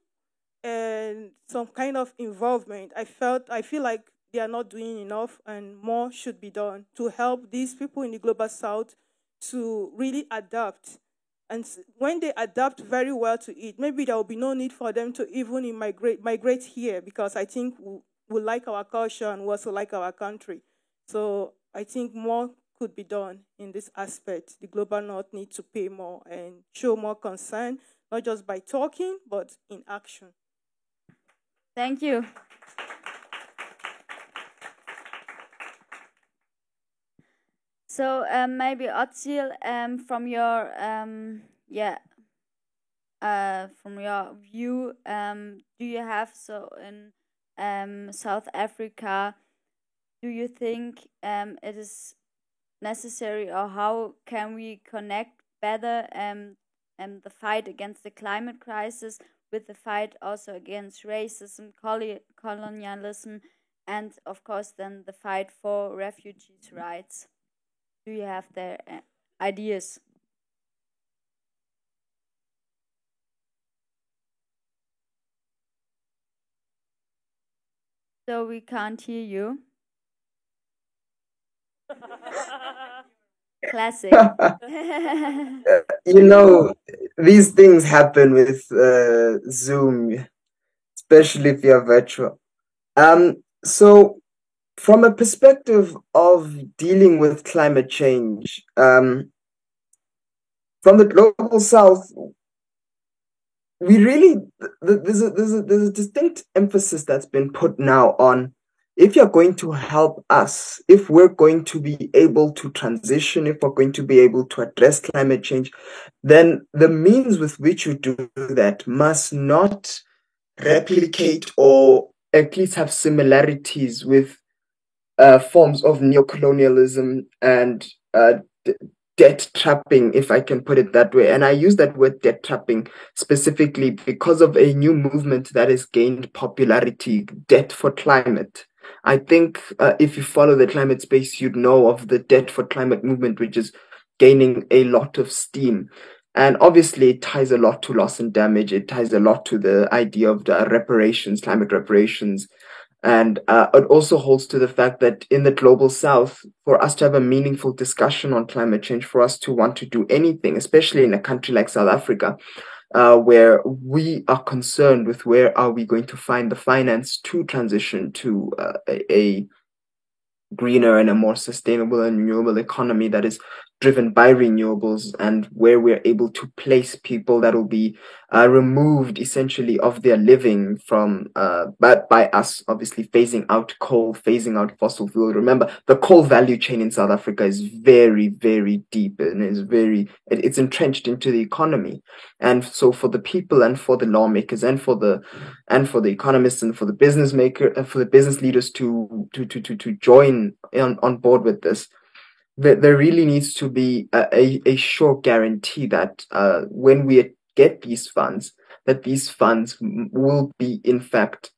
and some kind of involvement. I feel like they are not doing enough and more should be done to help these people in the global south to really adapt. And when they adapt very well to it, maybe there will be no need for them to even migrate here, because I think would like our culture and who also like our country. So I think more could be done in this aspect. The Global North needs to pay more and show more concern, not just by talking, but in action. Thank you. So maybe Özil, from your view, do you have in South Africa? Do you think it is necessary, or how can we connect better the fight against the climate crisis with the fight also against racism, colonialism, and of course then the fight for refugees' rights? Do you have their ideas? So we can't hear you. Classic. You know, these things happen with Zoom, especially if you're virtual. So from a perspective of dealing with climate change, from the Global South, we really there's a distinct emphasis that's been put now on, if you're going to help us, if we're going to be able to transition, if we're going to be able to address climate change, then the means with which you do that must not replicate or at least have similarities with forms of neocolonialism and debt trapping, if I can put it that way. And I use that word debt trapping specifically because of a new movement that has gained popularity, Debt for Climate. I think if you follow the climate space, you'd know of the Debt for Climate movement, which is gaining a lot of steam. And obviously, it ties a lot to loss and damage. It ties a lot to the idea of the reparations, climate reparations. And it also holds to the fact that in the Global South, for us to have a meaningful discussion on climate change, for us to want to do anything, especially in a country like South Africa, where we are concerned with where are we going to find the finance to transition to a greener and a more sustainable and renewable economy that is driven by renewables, and where we're able to place people that will be removed essentially of their living from by us obviously phasing out coal, phasing out fossil fuel. Remember, the coal value chain in South Africa is very, very deep and it's entrenched into the economy. And so for the people and for the lawmakers and for the economists and for the business leaders to join on board with this, there really needs to be a sure guarantee that when we get these funds, that these funds will be in fact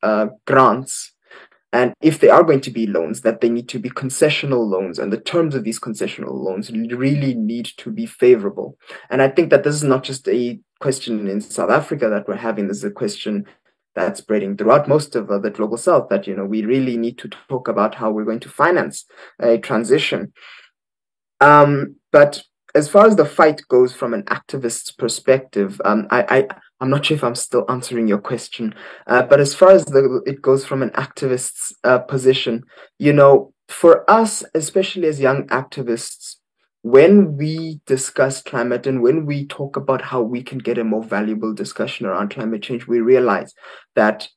grants. And if they are going to be loans, that they need to be concessional loans, and the terms of these concessional loans really need to be favorable. And I think that this is not just a question in South Africa that we're having. This is a question that's spreading throughout most of the Global South, that, we really need to talk about how we're going to finance a transition. But as far as the fight goes from an activist's perspective, I'm not sure if I'm still answering your question, but as far as it goes from an activist's position, for us, especially as young activists, when we discuss climate and when we talk about how we can get a more valuable discussion around climate change, we realize that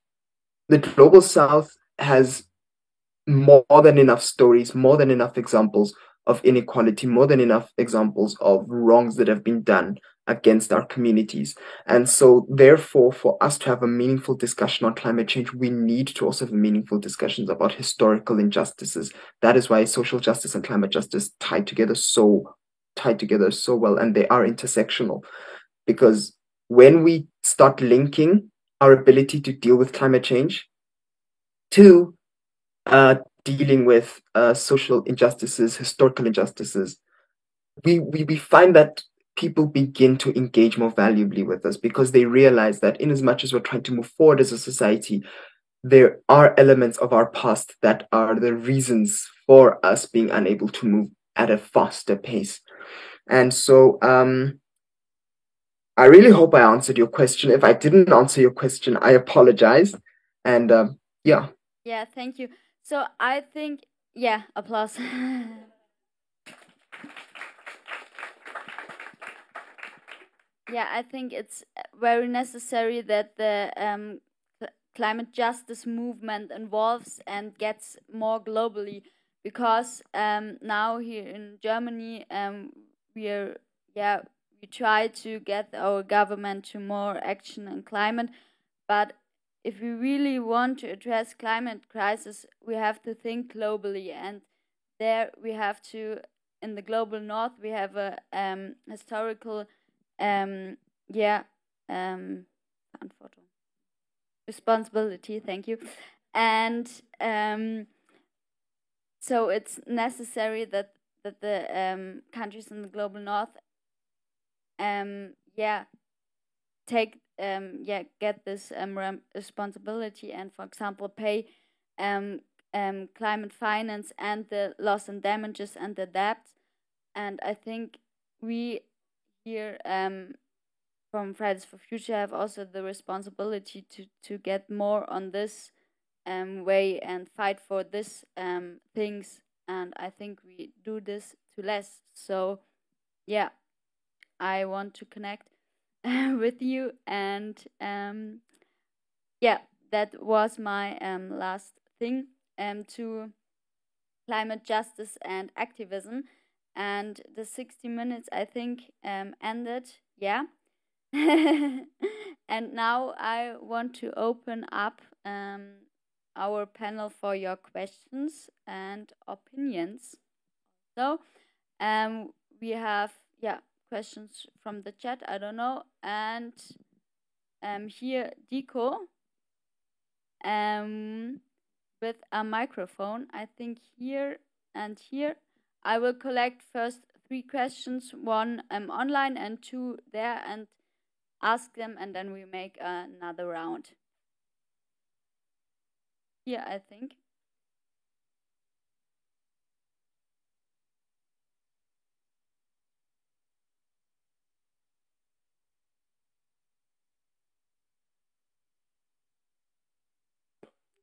the Global South has more than enough stories, more than enough examples of inequality, more than enough examples of wrongs that have been done against our communities. And so therefore, for us to have a meaningful discussion on climate change, we need to also have meaningful discussions about historical injustices. That is why social justice and climate justice tied together so well, and they are intersectional. Because when we start linking our ability to deal with climate change to dealing with social injustices, historical injustices, we find that people begin to engage more valuably with us, because they realize that in as much as we're trying to move forward as a society, there are elements of our past that are the reasons for us being unable to move at a faster pace. And so I really hope I answered your question. If I didn't answer your question, I apologize. And yeah. Yeah, thank you. So I think, yeah, applause. Yeah, I think it's very necessary that the climate justice movement evolves and gets more globally, because now here in Germany we try to get our government to more action on climate, but if we really want to address climate crisis, we have to think globally, and there we have to, in the global north, we have a historical Verantwortung, responsibility. Thank you, and so it's necessary that the countries in the global north, get this responsibility, and for example pay climate finance and the loss and damages and the debt. And I think we here from Fridays for Future have also the responsibility to get more on this way and fight for this things, and I think we do this too less. So yeah, I want to connect with you, and that was my last thing to climate justice and activism. And the 60 minutes, I think, ended. Yeah. And now I want to open up our panel for your questions and opinions. So we have questions from the chat, I don't know, and here Diko with a microphone, I think here and here. I will collect first 3 questions, 1 online and 2 there, and ask them, and then we make another round. Here, I think.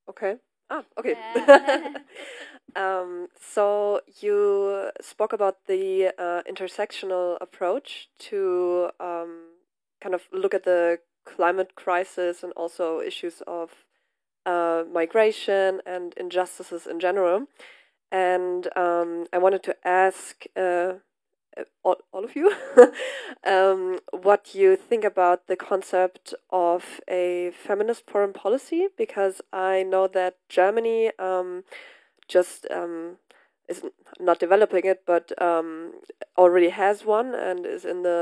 Okay. Okay. So you spoke about the intersectional approach to kind of look at the climate crisis and also issues of migration and injustices in general. And I wanted to ask all of you what you think about the concept of a feminist foreign policy, because I know that Germany just is not developing it, but already has one and is in the